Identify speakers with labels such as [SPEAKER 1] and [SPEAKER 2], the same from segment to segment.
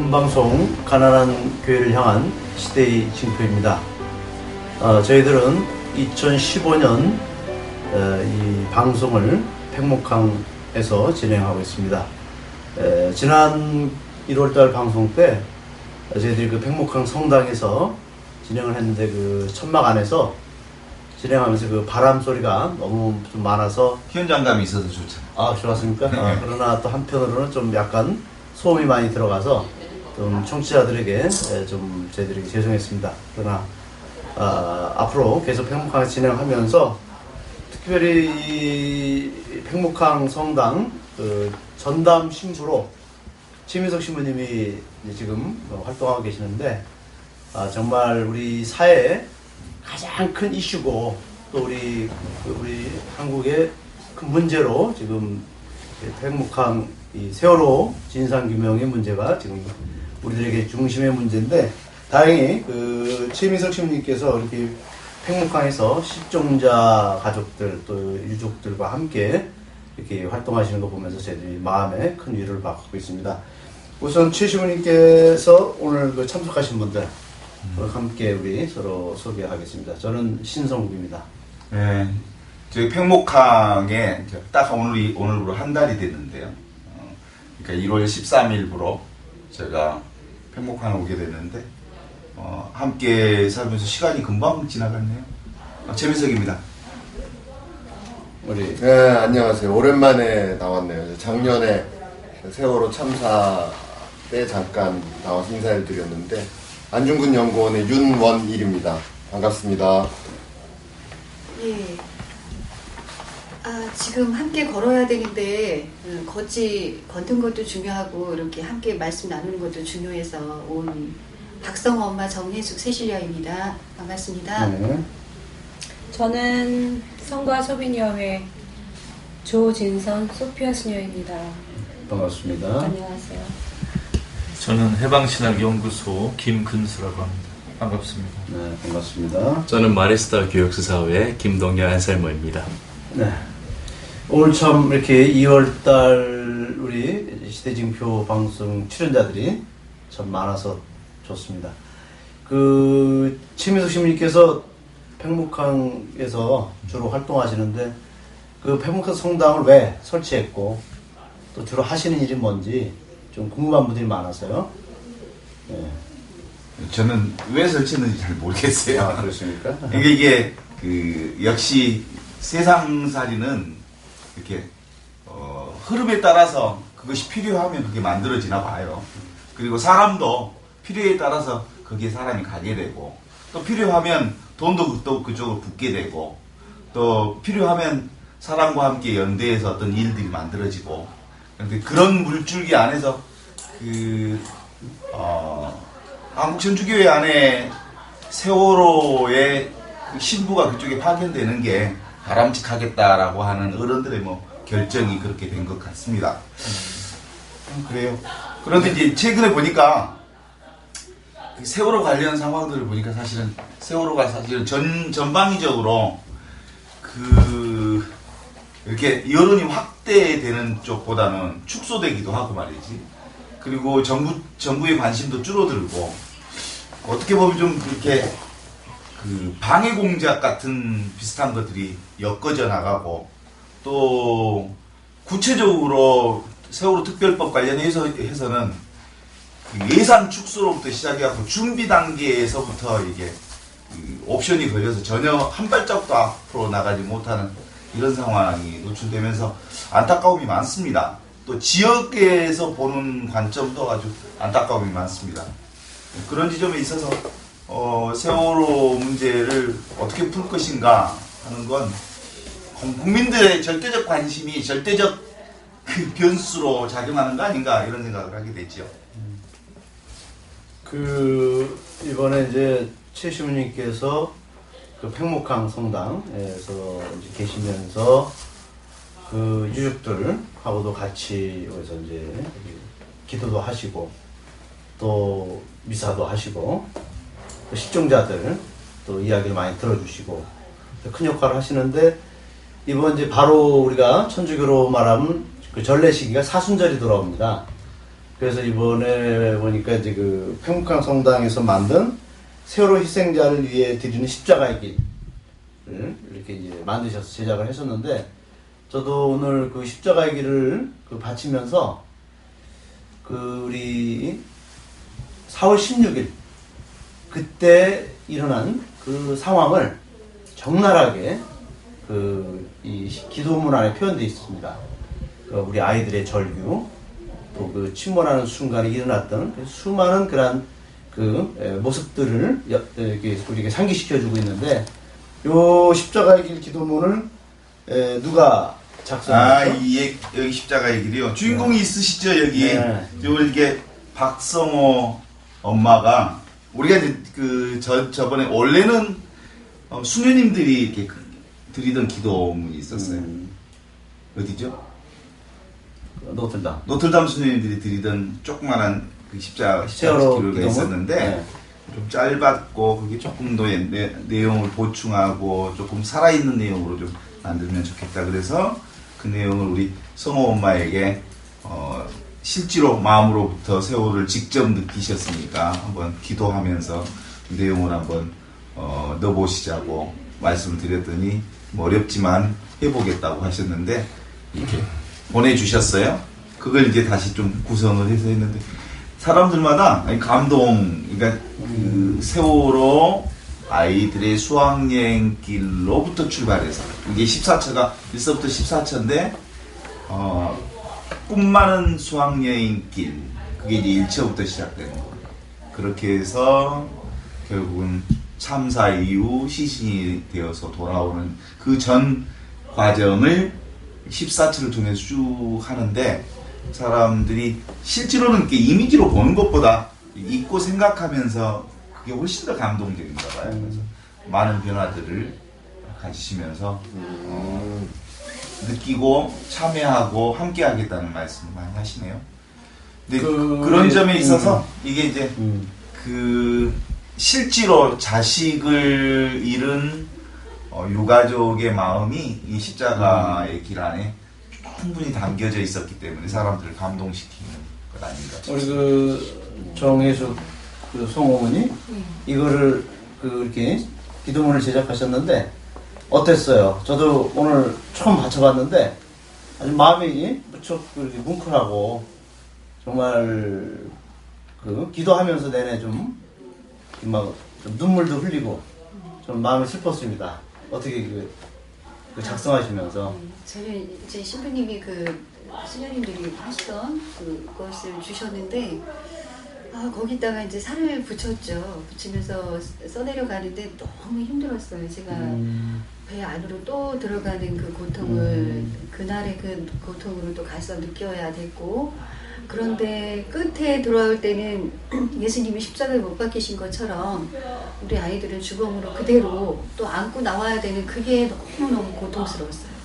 [SPEAKER 1] 본방송 가난한 교회를 향한 시대의 징표입니다. 저희들은 2015년 이 방송을 팽목항에서 진행하고 있습니다. 지난 1월달 방송 때 저희들이 그 팽목항 성당에서 진행을 했는데 그 천막 안에서 진행하면서 그 바람 소리가 너무 좀 많아서
[SPEAKER 2] 현장감이 있어서 좋잖아요.
[SPEAKER 1] 아, 좋았습니까? 그러나 또 한편으로는 좀 약간 소음이 많이 들어가서 좀 청취자들에게 좀 저희들에게 죄송했습니다. 그러나 앞으로 계속 팽목항을 진행하면서 특별히 이 팽목항 성당 그 전담 신부로 최민석 신부님이 지금 활동하고 계시는데 정말 우리 사회에 가장 큰 이슈고 또 우리 한국의 큰 문제로 지금 팽목항 이 세월호 진상규명의 문제가 지금 우리들에게 중심의 문제인데 다행히 그 최민석 신부님께서 이렇게 팽목항에서 실종자 가족들 또 유족들과 함께 이렇게 활동하시는 거 보면서 저희들이 마음에 큰 위로를 받고 있습니다. 우선 최 신부님께서 오늘 그 참석하신 분들 함께 우리 서로 소개하겠습니다. 저는 신성국입니다.
[SPEAKER 2] 네, 저희 팽목항에 딱 오늘부로 한 달이 됐는데요. 그러니까 1월 13일부로 제가 팽목항에 오게 됐는데 함께 살면서 시간이 금방 지나갔네요. 최민석입니다.
[SPEAKER 1] 우리
[SPEAKER 3] 네, 안녕하세요. 오랜만에 나왔네요. 작년에 세월호 참사 때 잠깐 나와서 인사를 드렸는데 안중근 연구원의 윤원일입니다. 반갑습니다.
[SPEAKER 4] 예. 지금 함께 걸어야 되는데 걷는 것도 중요하고 이렇게 함께 말씀 나누는 것도 중요해서 온 박성호 엄마 정혜숙 새신녀입니다. 반갑습니다.
[SPEAKER 1] 네.
[SPEAKER 5] 저는 성과 소비녀회 조진선 소피아 수녀입니다.
[SPEAKER 1] 반갑습니다.
[SPEAKER 5] 안녕하세요.
[SPEAKER 6] 저는 해방신학연구소 김근수라고 합니다. 반갑습니다.
[SPEAKER 1] 네, 반갑습니다.
[SPEAKER 7] 저는 마리스타 교육수사회 김동현 안살모입니다.
[SPEAKER 1] 네. 오늘 참 이렇게 2월달 우리 시대징표 방송 출연자들이 참 많아서 좋습니다. 그 최민석 신부님께서 팽목항에서 주로 활동하시는데 그 팽목항 성당을 왜 설치했고 또 주로 하시는 일이 뭔지 좀 궁금한 분들이 많아서요. 네.
[SPEAKER 2] 저는 왜 설치했는지 잘 모르겠어요.
[SPEAKER 1] 그렇습니까?
[SPEAKER 2] 이게 역시 세상살이는 이렇게 흐름에 따라서 그것이 필요하면 그게 만들어지나 봐요. 그리고 사람도 필요에 따라서 거기에 사람이 가게 되고 또 필요하면 돈도 또 그쪽으로 붓게 되고 또 필요하면 사람과 함께 연대해서 어떤 일들이 만들어지고 그런데 그런 물줄기 안에서 한국천주교회 안에 세월호의 신부가 그쪽에 파견되는 게 바람직하겠다라고 하는 어른들의 결정이 그렇게 된 것 같습니다. 그래요. 그런데 이제 최근에 보니까 세월호 관련 상황들을 보니까 사실은 세월호가 사실은 전방위적으로 이렇게 여론이 확대되는 쪽보다는 축소되기도 하고 말이지. 그리고 정부의 관심도 줄어들고 어떻게 보면 좀 이렇게 방해 공작 같은 비슷한 것들이 엮어져 나가고 또 구체적으로 세월호 특별법 관련해서는 예산 축소로부터 시작해서 준비 단계에서부터 이게 옵션이 걸려서 전혀 한 발짝도 앞으로 나가지 못하는 이런 상황이 노출되면서 안타까움이 많습니다. 또 지역에서 보는 관점도 아주 안타까움이 많습니다. 그런 지점에 있어서 세월호 문제를 어떻게 풀 것인가 하는 건 국민들의 절대적 관심이 절대적 변수로 작용하는 거 아닌가 이런 생각을 하게 되죠.
[SPEAKER 1] 이번에 이제 최 신부님께서 그 팽목항 성당에서 이제 계시면서 그 유족들하고도 같이 여기서 이제 기도도 하시고 또 미사도 하시고 또 실종자들 또 이야기를 많이 들어주시고 큰 역할을 하시는데 이번 이제 바로 우리가 천주교로 말하면 그 전래 시기가 사순절이 돌아옵니다. 그래서 이번에 보니까 이제 그 평북항 성당에서 만든 세월호 희생자를 위해 드리는 십자가의 길을 이렇게 이제 만드셔서 제작을 했었는데, 저도 오늘 그 십자가의 길을 그 바치면서 그 우리 4월 16일 그때 일어난 그 상황을 적나라하게 그 이 기도문 안에 표현되어 있습니다. 그 우리 아이들의 절규, 또 그 침몰하는 순간에 일어났던 그 수많은 그런 그 모습들을 이렇게 우리에게 상기시켜주고 있는데, 요 십자가의 길 기도문을 누가 작성했죠?
[SPEAKER 2] 여기 십자가의 길이요. 주인공이 있으시죠, 여기.
[SPEAKER 1] 네.
[SPEAKER 2] 요 이게 박성호 엄마가, 우리가 이제 저번에 원래는 수녀님들이 이렇게 드리던 기도문이 있었어요. 어디죠?
[SPEAKER 1] 노틀담.
[SPEAKER 2] 노틀담 수녀님들이 드리던 조그만한 그 십자가
[SPEAKER 1] 세월호
[SPEAKER 2] 기도가
[SPEAKER 1] 기도문?
[SPEAKER 2] 있었는데,
[SPEAKER 1] 네.
[SPEAKER 2] 좀 짧았고 그게 조금 더 내용을 보충하고 조금 살아있는 내용으로 좀 만들면 좋겠다. 그래서 그 내용을 우리 성호 엄마에게 실제로 마음으로부터 세월을 직접 느끼셨으니까 한번 기도하면서 그 내용을 한번 넣어보시자고 말씀을 드렸더니 뭐 어렵지만 해보겠다고 하셨는데 이렇게 보내주셨어요. 그걸 이제 다시 좀 구성을 해서 했는데, 사람들마다 감동, 그러니까 그 세월호 아이들의 수학여행길로부터 출발해서, 이게 14처가 1서부터 14처인데 꿈 많은 수학여행길, 그게 이제 1처부터 시작되는 거예요. 그렇게 해서 결국은 참사 이후 시신이 되어서 돌아오는 그 전 과정을 14처를 통해서 쭉 하는데, 사람들이 실제로는 이렇게 이미지로 보는 것보다 잊고 생각하면서 그게 훨씬 더 감동적인가 봐요. 그래서 많은 변화들을 가지시면서 느끼고 참여하고 함께 하겠다는 말씀을 많이 하시네요. 근데 그런 점에 있어서 이게 이제 그 실제로 자식을 잃은 유가족의 마음이 이 십자가의 길 안에 충분히 담겨져 있었기 때문에 사람들을 감동시키는 것 아닌가.
[SPEAKER 1] 우리 그 정혜숙 그 성어머니 이거를 그 이렇게 기도문을 제작하셨는데 어땠어요? 저도 오늘 처음 바쳐봤는데 아주 마음이 무척 그렇게 뭉클하고 정말 그 기도하면서 내내 좀 눈물도 흘리고 좀 마음이 슬펐습니다. 어떻게 그 작성하시면서?
[SPEAKER 4] 저는 이제 신부님이 그 수녀님들이 하시던 그것을 주셨는데, 거기다가 이제 살을 붙였죠. 붙이면서 써내려가는데 너무 힘들었어요. 제가 배 안으로 또 들어가는 그 고통을, 그날의 그 고통으로 또 가서 느껴야 됐고, 그런데 끝에 돌아올 때는 예수님이 십자가에 못 박히신 것처럼 우리 아이들은 주검으로 그대로 또 안고 나와야 되는, 그게 너무너무 고통스러웠어요.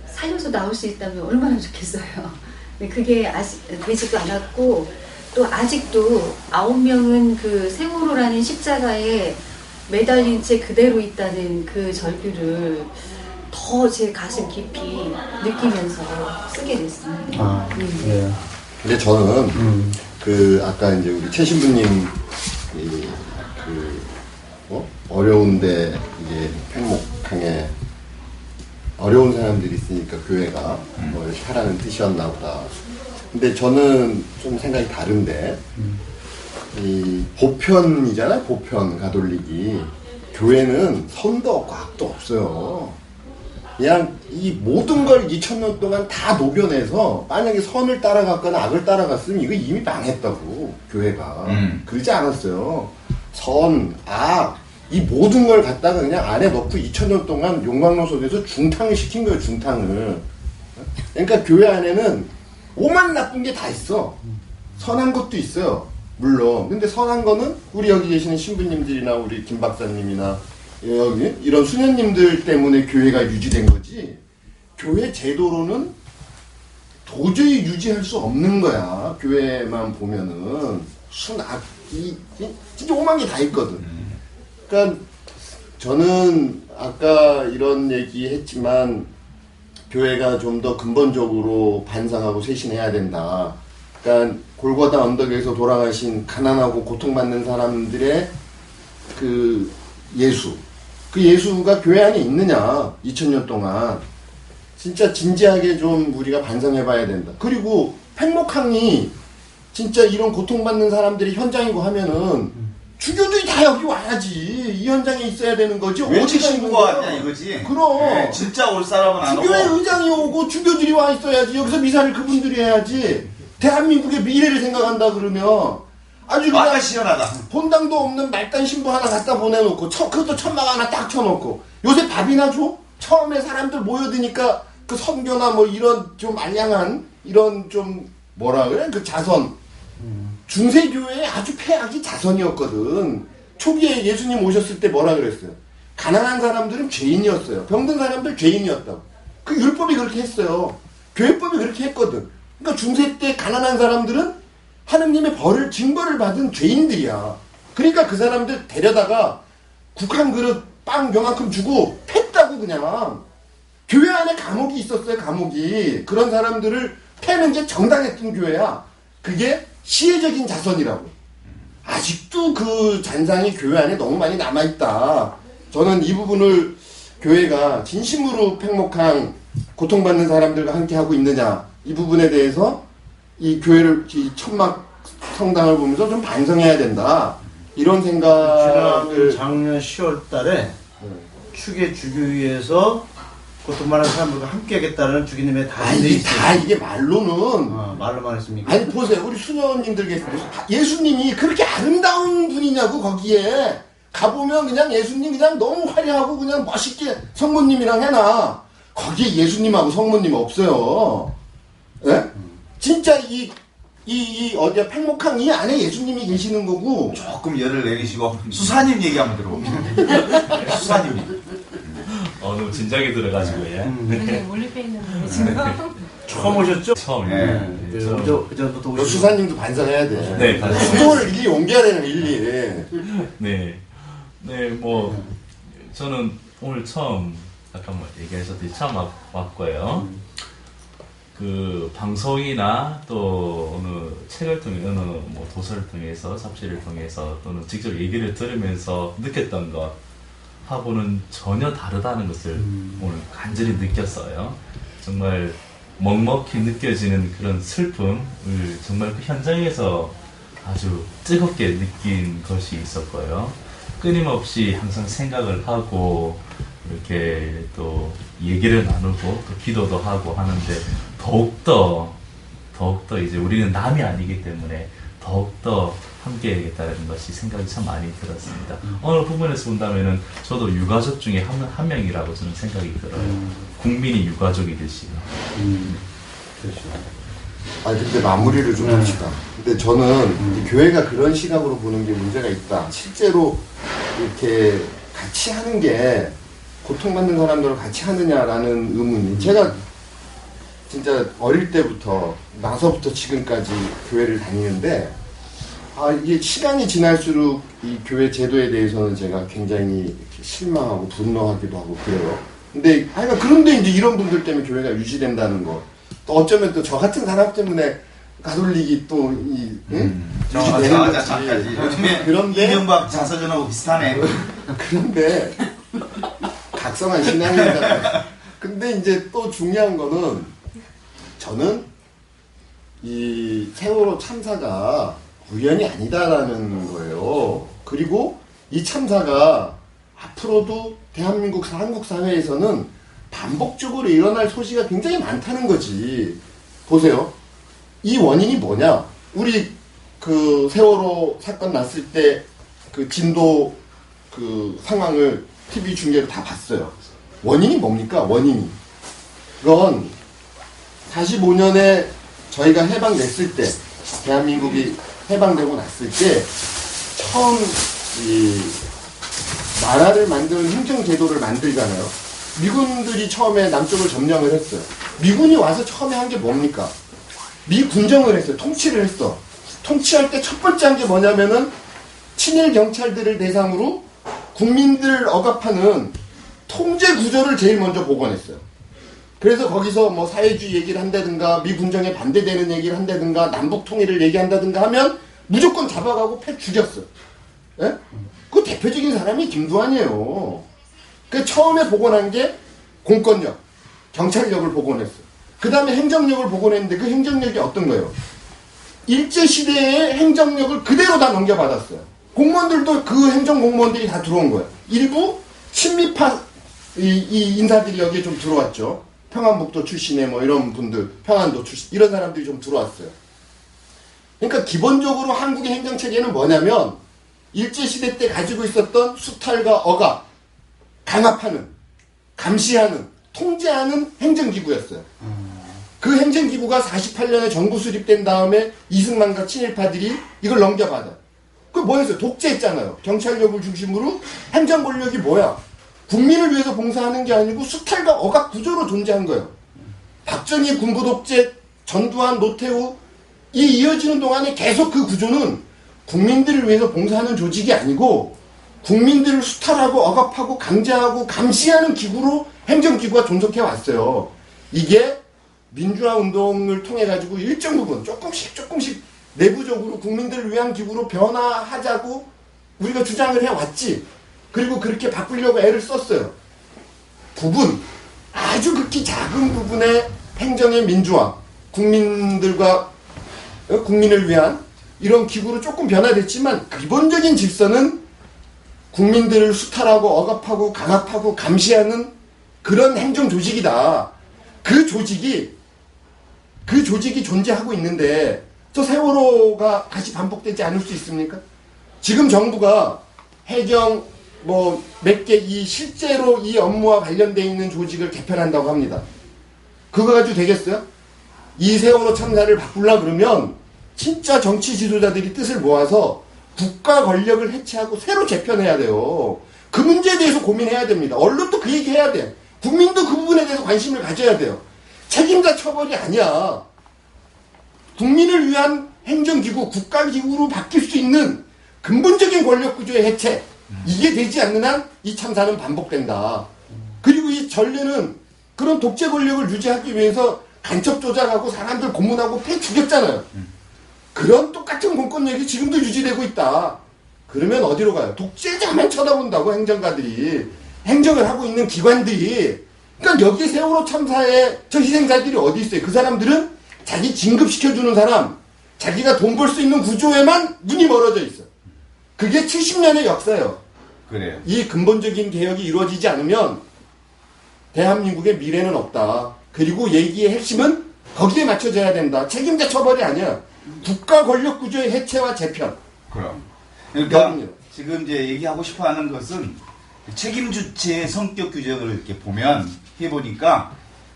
[SPEAKER 4] 살려서 나올 수 있다면 얼마나 좋겠어요. 근데 그게 되지도 않았고, 또 아직도 9명은 그 세월호라는 십자가에 매달린 채 그대로 있다는 그 절규를 더 제 가슴 깊이 느끼면서 쓰게 됐습니다.
[SPEAKER 1] 네.
[SPEAKER 3] 근데 저는 그 아까 이제 우리 최 신부님 어려운데 이제 팽목항에 어려운 사람들이 있으니까 교회가 뭐 이렇게 하라는 뜻이었나 보다. 근데 저는 좀 생각이 다른데, 이 보편이잖아요. 보편 가톨릭이. 교회는 선도 없고 악도 없어요. 그냥 이 모든 걸 2000년 동안 다 녹여내서 만약에 선을 따라갔거나 악을 따라갔으면 이거 이미 망했다고, 교회가. 그러지 않았어요. 선, 악, 이 모든 걸 갖다가 그냥 안에 넣고 2000년 동안 용광로 속에서 중탕을 시킨 거예요, 중탕을. 그러니까 교회 안에는 오만 나쁜 게 다 있어. 선한 것도 있어요, 물론. 근데 선한 거는 우리 여기 계시는 신부님들이나 우리 김 박사님이나 여기 이런 수녀님들 때문에 교회가 유지된 거지, 교회 제도로는 도저히 유지할 수 없는 거야. 교회만 보면은 순악이 진짜 오만 게 다 있거든. 그러니까 저는 아까 이런 얘기 했지만 교회가 좀 더 근본적으로 반성하고 쇄신해야 된다. 그러니까 골고다 언덕에서 돌아가신 가난하고 고통받는 사람들의 그 예수, 그 예수가 교회 안에 있느냐 2000년 동안 진짜 진지하게 좀 우리가 반성해봐야 된다. 그리고 팽목항이 진짜 이런 고통받는 사람들이 현장이고 하면은 주교들이 다 여기 와야지. 이 현장에 있어야 되는 거지.
[SPEAKER 2] 왜
[SPEAKER 3] 어디가 있는
[SPEAKER 2] 친구가
[SPEAKER 3] 거야?
[SPEAKER 2] 왔냐 이거지.
[SPEAKER 3] 그럼.
[SPEAKER 2] 네, 진짜 올 사람은 안 오고.
[SPEAKER 3] 주교의 의장이 오고 주교들이 와 있어야지. 여기서 미사를 그분들이 해야지. 대한민국의 미래를 생각한다 그러면 아주 그냥
[SPEAKER 2] 아까 시원하다.
[SPEAKER 3] 본당도 없는 말단 신부 하나 갖다 보내놓고 그것도 천막 하나 딱 쳐놓고 요새 밥이나 줘? 처음에 사람들 모여드니까 그 선교나 뭐 이런 좀 알량한 이런 좀 뭐라 그래? 그 자선 중세교회의 아주 폐악이 자선이었거든. 초기에 예수님 오셨을 때 뭐라 그랬어요? 가난한 사람들은 죄인이었어요. 병든 사람들 죄인이었다고. 그 율법이 그렇게 했어요. 교회법이 그렇게 했거든. 그러니까 중세 때 가난한 사람들은 하느님의 벌을 징벌을 받은 죄인들이야. 그러니까 그 사람들 데려다가 국한 그릇 빵 요만큼 주고 팼다고 그냥. 교회 안에 감옥이 있었어요. 감옥이. 그런 사람들을 패는 게 정당했던 교회야. 그게 시혜적인 자선이라고. 아직도 그 잔상이 교회 안에 너무 많이 남아있다. 저는 이 부분을 교회가 진심으로 팽목한 고통받는 사람들과 함께 하고 있느냐 이 부분에 대해서 이 교회를 이 천막 성당을 보면서 좀 반성해야 된다 이런 생각을
[SPEAKER 1] 작년 10월 달에 축의 주교위에서 고통받는 사람들과 함께 하겠다는 주기님의 다짐이
[SPEAKER 3] 이게 말로는
[SPEAKER 1] 말로만 했습니까?
[SPEAKER 3] 아니 보세요 우리 수녀님들께서 예수님이 그렇게 아름다운 분이냐고 거기에 가보면 그냥 예수님 그냥 너무 화려하고 그냥 멋있게 성모님이랑 해놔 거기에 예수님하고 성모님 없어요. 예? 진짜 어디야 팽목항 이 안에 예수님이 계시는 거고
[SPEAKER 2] 조금 열을 내리시고 수사님 얘기 한번 들어봅시다. 수사님.
[SPEAKER 7] 너무 진작에 들어가지고 예.
[SPEAKER 5] 네, 몰입해 있는 분이 지금.
[SPEAKER 1] 처음 오셨죠?
[SPEAKER 7] 처음이에요.
[SPEAKER 1] 네.
[SPEAKER 7] 처음.
[SPEAKER 1] 그전부터
[SPEAKER 3] 너
[SPEAKER 1] 오시고.
[SPEAKER 3] 수사님도 반성해야 돼.
[SPEAKER 7] 네, 반성.
[SPEAKER 3] 수도를 일일이 옮겨야 되는 일일이.
[SPEAKER 7] 네. 네, 뭐 저는 오늘 처음 아까 뭐 얘기하셨듯이 처음 왔고요. 그 방송이나 또 어느 책을 통해 어느 뭐 도서를 통해서 잡지를 통해서 또는 직접 얘기를 들으면서 느꼈던 것 하고는 전혀 다르다는 것을 오늘 간절히 느꼈어요. 정말 먹먹히 느껴지는 그런 슬픔을 정말 그 현장에서 아주 뜨겁게 느낀 것이 있었고요. 끊임없이 항상 생각을 하고 이렇게 또 얘기를 나누고 또 기도도 하고 하는데 더욱더 이제 우리는 남이 아니기 때문에 더욱더 함께 해야겠다는 것이 생각이 참 많이 들었습니다. 어느 부분에서 본다면은 저도 유가족 중에 한 명이라고 저는 생각이 들어요. 국민이 유가족이듯이.
[SPEAKER 1] 그렇죠.
[SPEAKER 3] 아니 근데 마무리를 좀 합시다. 근데 저는 교회가 그런 시각으로 보는 게 문제가 있다. 실제로 이렇게 같이 하는 게 고통받는 사람들을 같이 하느냐라는 의문이 제가 진짜 어릴 때부터 나서부터 지금까지 교회를 다니는데 이게 시간이 지날수록 이 교회 제도에 대해서는 제가 굉장히 이렇게 실망하고 분노하기도 하고 그래요. 근데 하여간 그런데 이제 이런 분들 때문에 교회가 유지된다는 거. 또 어쩌면 또 저 같은 사람 때문에 가톨릭이 또 유지되는 거지.
[SPEAKER 2] 요즘에
[SPEAKER 3] 그런데
[SPEAKER 2] 이명박 자서전하고 비슷하네.
[SPEAKER 3] 그런데 각성한 신앙이잖아요. 근데 이제 또 중요한 거는 저는 이 세월호 참사가 우연이 아니다라는 거예요. 그리고 이 참사가 앞으로도 대한민국 한국 사회에서는 반복적으로 일어날 소지가 굉장히 많다는 거지. 보세요. 이 원인이 뭐냐? 우리 그 세월호 사건 났을 때 그 진도 그 상황을 TV 중계로 다 봤어요. 원인이 뭡니까? 원인이. 그건 45년에 저희가 해방됐을 때, 대한민국이 해방되고 났을 때, 처음 이 나라를 만드는 행정제도를 만들잖아요. 미군들이 처음에 남쪽을 점령을 했어요. 미군이 와서 처음에 한 게 뭡니까? 미군정을 했어요. 통치를 했어. 통치할 때 첫 번째 한 게 뭐냐면은 친일 경찰들을 대상으로 국민들을 억압하는 통제 구조를 제일 먼저 복원했어요. 그래서 거기서 뭐 사회주의 얘기를 한다든가 미분정에 반대되는 얘기를 한다든가 남북 통일을 얘기한다든가 하면 무조건 잡아가고 패 죽였어. 예? 그 대표적인 사람이 김두한이에요. 그 처음에 복원한 게 공권력, 경찰력을 복원했어. 그 다음에 행정력을 복원했는데 그 행정력이 어떤 거예요? 일제시대의 행정력을 그대로 다 넘겨받았어요. 공무원들도 그 행정공무원들이 다 들어온 거예요. 일부 친미파 이 인사들이 여기에 좀 들어왔죠. 평안북도 출신의 뭐 이런 분들, 평안도 출신, 이런 사람들이 좀 들어왔어요. 그러니까 기본적으로 한국의 행정체계는 뭐냐면 일제시대 때 가지고 있었던 수탈과 억압, 강압하는, 감시하는, 통제하는 행정기구였어요. 그 행정기구가 48년에 정부 수립된 다음에 이승만과 친일파들이 이걸 넘겨받아. 그 뭐였어요? 독재했잖아요. 경찰력을 중심으로 행정 권력이 뭐야? 국민을 위해서 봉사하는 게 아니고 수탈과 억압 구조로 존재한 거예요. 박정희 군부 독재, 전두환, 노태우 이 이어지는 동안에 계속 그 구조는 국민들을 위해서 봉사하는 조직이 아니고 국민들을 수탈하고 억압하고 강제하고 감시하는 기구로 행정기구가 존속해 왔어요. 이게 민주화 운동을 통해 가지고 일정 부분 조금씩 내부적으로 국민들을 위한 기구로 변화하자고 우리가 주장을 해왔지. 그리고 그렇게 바꾸려고 애를 썼어요. 부분, 아주 극히 작은 부분의 행정의 민주화, 국민들과 국민을 위한 이런 기구로 조금 변화됐지만 기본적인 질서는 국민들을 수탈하고 억압하고 강압하고 감시하는 그런 행정 조직이다. 그 조직이 존재하고 있는데 저 세월호가 다시 반복되지 않을 수 있습니까? 지금 정부가 해경 뭐 몇 개 이 실제로 이 업무와 관련되어 있는 조직을 개편한다고 합니다. 그거 가지고 되겠어요? 이 세월호 참사를 바꾸려 그러면 진짜 정치 지도자들이 뜻을 모아서 국가 권력을 해체하고 새로 재편해야 돼요. 그 문제에 대해서 고민해야 됩니다. 언론도 그 얘기 해야 돼. 국민도 그 부분에 대해서 관심을 가져야 돼요. 책임자 처벌이 아니야. 국민을 위한 행정기구, 국가기구로 바뀔 수 있는 근본적인 권력구조의 해체. 이게 되지 않는 한 이 참사는 반복된다. 그리고 이 전례는 그런 독재 권력을 유지하기 위해서 간첩 조작하고 사람들 고문하고 패 죽였잖아요. 그런 똑같은 공권력이 지금도 유지되고 있다. 그러면 어디로 가요? 독재자만 쳐다본다고 행정가들이. 행정을 하고 있는 기관들이. 그러니까 여기 세월호 참사에 저 희생자들이 어디 있어요? 그 사람들은 자기 진급시켜주는 사람, 자기가 돈 벌 수 있는 구조에만 눈이 멀어져 있어. 그게 70년의 역사예요.
[SPEAKER 2] 그래요.
[SPEAKER 3] 이 근본적인 개혁이 이루어지지 않으면 대한민국의 미래는 없다. 그리고 얘기의 핵심은 거기에 맞춰져야 된다. 책임자 처벌이 아니야. 국가 권력 구조의 해체와 재편.
[SPEAKER 2] 그럼. 그러니까
[SPEAKER 3] 그럼요.
[SPEAKER 2] 지금 이제 얘기하고 싶어 하는 것은 책임 주체의 성격 규정을 이렇게 해보니까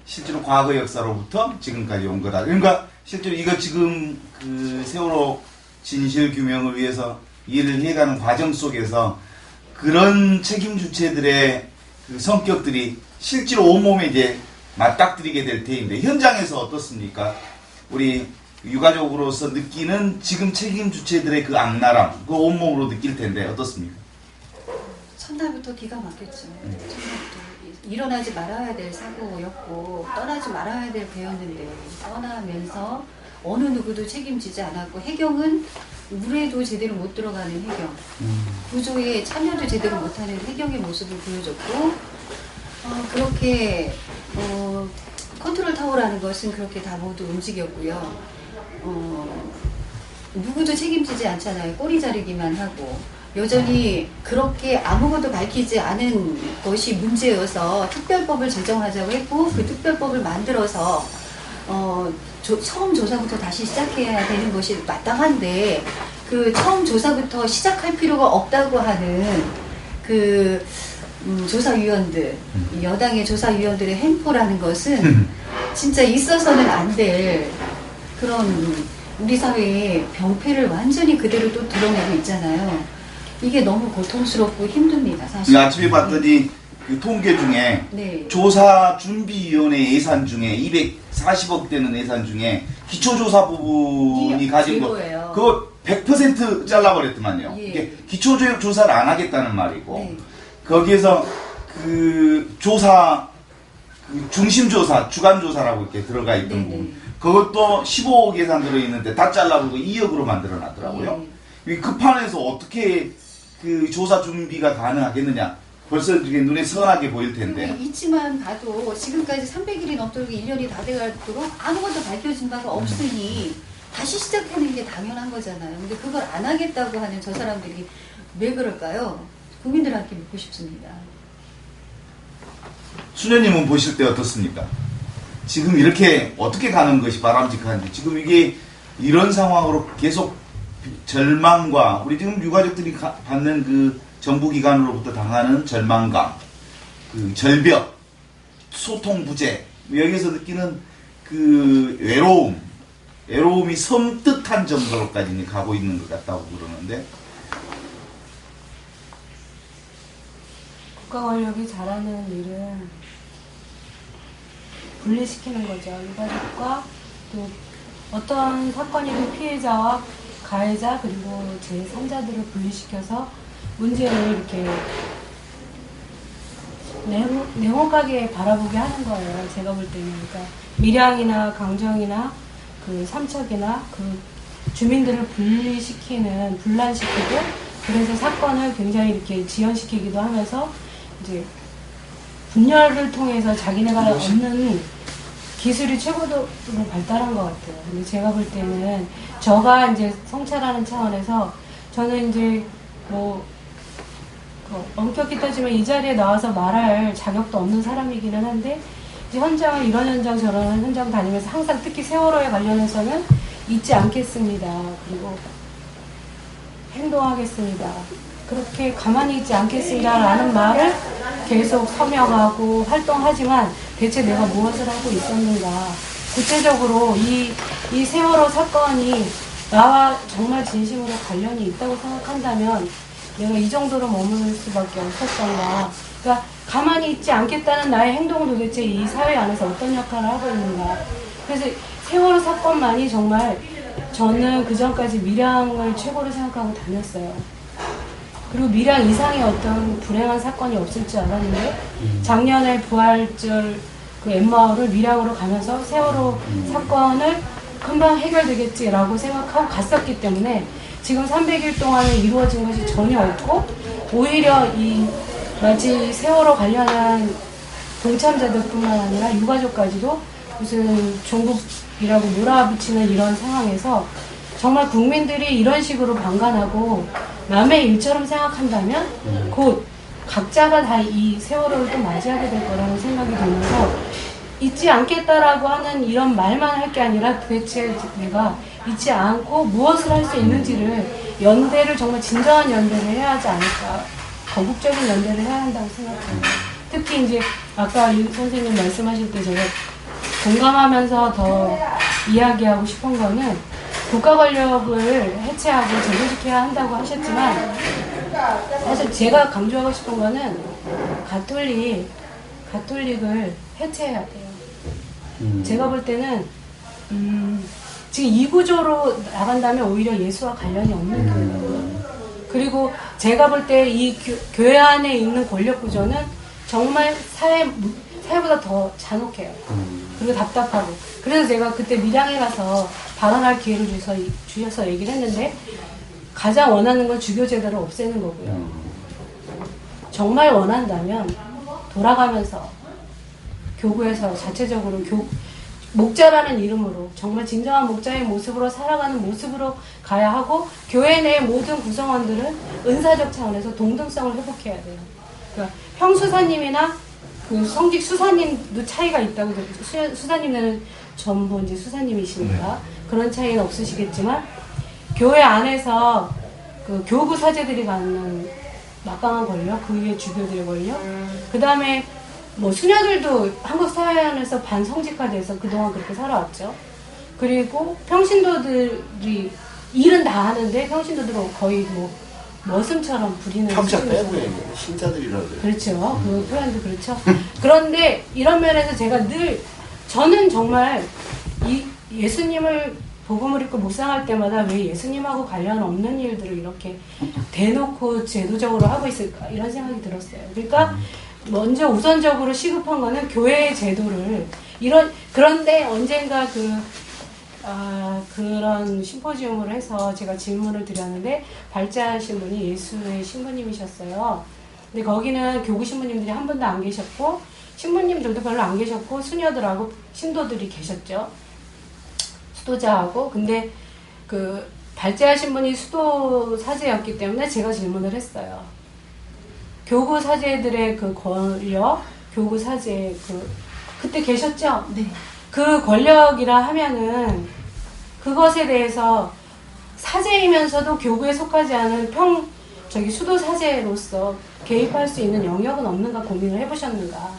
[SPEAKER 2] 실제로 과거 역사로부터 지금까지 온 거다. 그러니까 실제로 이거 지금 그 세월호 진실 규명을 위해서 일을 해가는 과정 속에서 그런 책임 주체들의 그 성격들이 실제로 온몸에 이제 맞닥뜨리게 될 테인데 현장에서 어떻습니까? 우리 유가족으로서 느끼는 지금 책임 주체들의 그 악랄함, 그 온몸으로 느낄 텐데 어떻습니까?
[SPEAKER 4] 첫날부터 기가 막혔죠. 첫날부터 일어나지 말아야 될 사고였고 떠나지 말아야 될 배였는데 떠나면서 어느 누구도 책임지지 않았고 해경은 물에도 제대로 못 들어가는 해경, 구조에 참여도 제대로 못하는 해경의 모습을 보여줬고 그렇게 컨트롤 타워라는 것은 그렇게 다 모두 움직였고요. 누구도 책임지지 않잖아요. 꼬리 자르기만 하고 여전히 그렇게 아무것도 밝히지 않은 것이 문제여서 특별법을 제정하자고 했고 그 특별법을 만들어서 처음 조사부터 다시 시작해야 되는 것이 마땅한데 그 처음 조사부터 시작할 필요가 없다고 하는 그 조사위원들, 여당의 조사위원들의 행포라는 것은 진짜 있어서는 안 될 그런 우리 사회의 병폐를 완전히 그대로 또 드러내고 있잖아요. 이게 너무 고통스럽고 힘듭니다, 사실.
[SPEAKER 2] 아침에 봤더니 그 통계 중에
[SPEAKER 4] 네.
[SPEAKER 2] 조사준비위원회 예산 중에 240억 되는 예산 중에 기초조사 부분이 가진 거
[SPEAKER 4] 제로예요.
[SPEAKER 2] 그거 100% 잘라버렸더만요.
[SPEAKER 4] 예.
[SPEAKER 2] 이게 기초조사를 안 하겠다는 말이고
[SPEAKER 4] 네.
[SPEAKER 2] 거기에서 그 조사 그 중심조사, 주간조사라고 이렇게 들어가 있던
[SPEAKER 4] 네네.
[SPEAKER 2] 부분. 그것도 15억 예산 들어있는데 다 잘라보고 2억으로 만들어 놨더라고요. 이 급한에서 어떻게 그 조사 준비가 가능하겠느냐. 벌써 이게 눈에 선하게 보일 텐데.
[SPEAKER 4] 있지만 봐도 지금까지 300일이 넘도록 1년이 다 돼가도록 아무것도 밝혀진 바가 없으니 다시 시작하는 게 당연한 거잖아요. 근데 그걸 안 하겠다고 하는 저 사람들이 왜 그럴까요? 국민들한테 묻고 싶습니다.
[SPEAKER 2] 수녀님은 보실 때 어떻습니까? 지금 이렇게 어떻게 가는 것이 바람직한지, 지금 이게 이런 상황으로 계속 절망과 우리 지금 유가족들이 받는 그 정부기관으로부터 당하는 절망감, 그 절벽, 소통 부재, 여기서 느끼는 그 외로움이 섬뜩한 정도로까지 가고 있는 것 같다고 그러는데,
[SPEAKER 5] 국가 권력이 잘하는 일은 분리시키는 거죠. 유가족과 또 어떤 사건이든 피해자와 가해자 그리고 제3자들을 분리시켜서 문제를 이렇게 냉혹하게 바라보게 하는 거예요. 제가 볼 때는. 그러니까 밀양이나 강정이나 그 삼척이나 그 주민들을 분란시키고 그래서 사건을 굉장히 이렇게 지연시키기도 하면서 이제 분열을 통해서 자기네가 얻는 기술이 최고로 발달한 것 같아요. 근데 제가 볼 때는 저가 이제 성찰하는 차원에서 저는 이제 뭐 엄격히 따지면 이 자리에 나와서 말할 자격도 없는 사람이기는 한데 이제 현장을 이런 현장 저런 현장 다니면서 항상 특히 세월호에 관련해서는 잊지 않겠습니다. 그리고 행동하겠습니다. 그렇게 가만히 있지 않겠습니다라는 말을 계속 서명하고 활동하지만 대체 내가 무엇을 하고 있었는가. 구체적으로 이 세월호 사건이 나와 정말 진심으로 관련이 있다고 생각한다면 내가 이 정도로 머무를 수밖에 없었던가. 그러니까 가만히 있지 않겠다는 나의 행동은 도대체 이 사회 안에서 어떤 역할을 하고 있는가. 그래서 세월호 사건만이 정말 저는 그전까지 밀양을 최고로 생각하고 다녔어요. 그리고 밀양 이상의 어떤 불행한 사건이 없을 줄 알았는데 작년에 부활절 그 엠마을을 밀양으로 가면서 세월호 사건을 금방 해결되겠지라고 생각하고 갔었기 때문에 지금 300일 동안에 이루어진 것이 전혀 없고 오히려 이 마치 세월호 관련한 동참자들뿐만 아니라 유가족까지도 무슨 종북이라고 몰아붙이는 이런 상황에서 정말 국민들이 이런 식으로 방관하고 남의 일처럼 생각한다면 곧 각자가 다 이 세월호를 또 맞이하게 될 거라는 생각이 들면서 잊지 않겠다라고 하는 이런 말만 할 게 아니라 도대체 내가 잊지 않고 무엇을 할 수 있는지를 연대를 정말 진정한 연대를 해야 하지 않을까. 거국적인 연대를 해야 한다고 생각합니다. 특히 이제 아까 윤 선생님 말씀하실 때 제가 공감하면서 더 이야기하고 싶은 거는 국가 권력을 해체하고 제도시켜야 한다고 하셨지만 사실 제가 강조하고 싶은 거는 가톨릭을 해체해야 돼요. 제가 볼 때는 지금 이 구조로 나간다면 오히려 예수와 관련이 없는 교회예요. 그리고 제가 볼 때 이 교회 안에 있는 권력 구조는 정말 사회보다 더 잔혹해요. 그리고 답답하고. 그래서 제가 그때 밀양에 가서 발언할 기회를 주셔서 얘기를 했는데 가장 원하는 건 주교제도를 없애는 거고요. 정말 원한다면 돌아가면서 교구에서 자체적으로 목자라는 이름으로 정말 진정한 목자의 모습으로 살아가는 모습으로 가야 하고 교회 내 모든 구성원들은 은사적 차원에서 동등성을 회복해야 돼요. 그러니까 평수사님이나 그 성직 수사님도 차이가 있다고 수사님들은 전부 이제 수사님이시니까 그런 차이는 없으시겠지만 교회 안에서 그 교구 사제들이 갖는 막강한 권력, 그 위에 주교들의 권력, 그 다음에 뭐 수녀들도 한국 사회 안에서 반성직화돼서 그동안 그렇게 살아왔죠. 그리고 평신도들이 일은 다 하는데 평신도들은 거의 뭐 머슴처럼 부리는
[SPEAKER 3] 평자 빼고 얘기해요. 신자들이라고 그래요.
[SPEAKER 5] 그렇죠. 그 표현도 그렇죠. 그런데 이런 면에서 제가 저는 정말 이 예수님을 복음을 읽고 묵상할 때마다 왜 예수님하고 관련 없는 일들을 이렇게 대놓고 제도적으로 하고 있을까 이런 생각이 들었어요. 그러니까 먼저 우선적으로 시급한 거는 교회의 제도를 그런데 언젠가 그런 심포지움을 해서 제가 질문을 드렸는데 발제하신 분이 예수의 신부님이셨어요. 근데 거기는 교구 신부님들이 한 분도 안 계셨고 신부님들도 별로 안 계셨고 수녀들하고 신도들이 계셨죠. 수도자하고. 근데 그 발제하신 분이 수도 사제였기 때문에 제가 질문을 했어요. 교구 사제들의 그 권력, 교구 사제 그때 계셨죠?
[SPEAKER 4] 네.
[SPEAKER 5] 그 권력이라 하면은 그것에 대해서 사제이면서도 교구에 속하지 않은 수도 사제로서 개입할 수 있는 영역은 없는가 고민을 해보셨는가?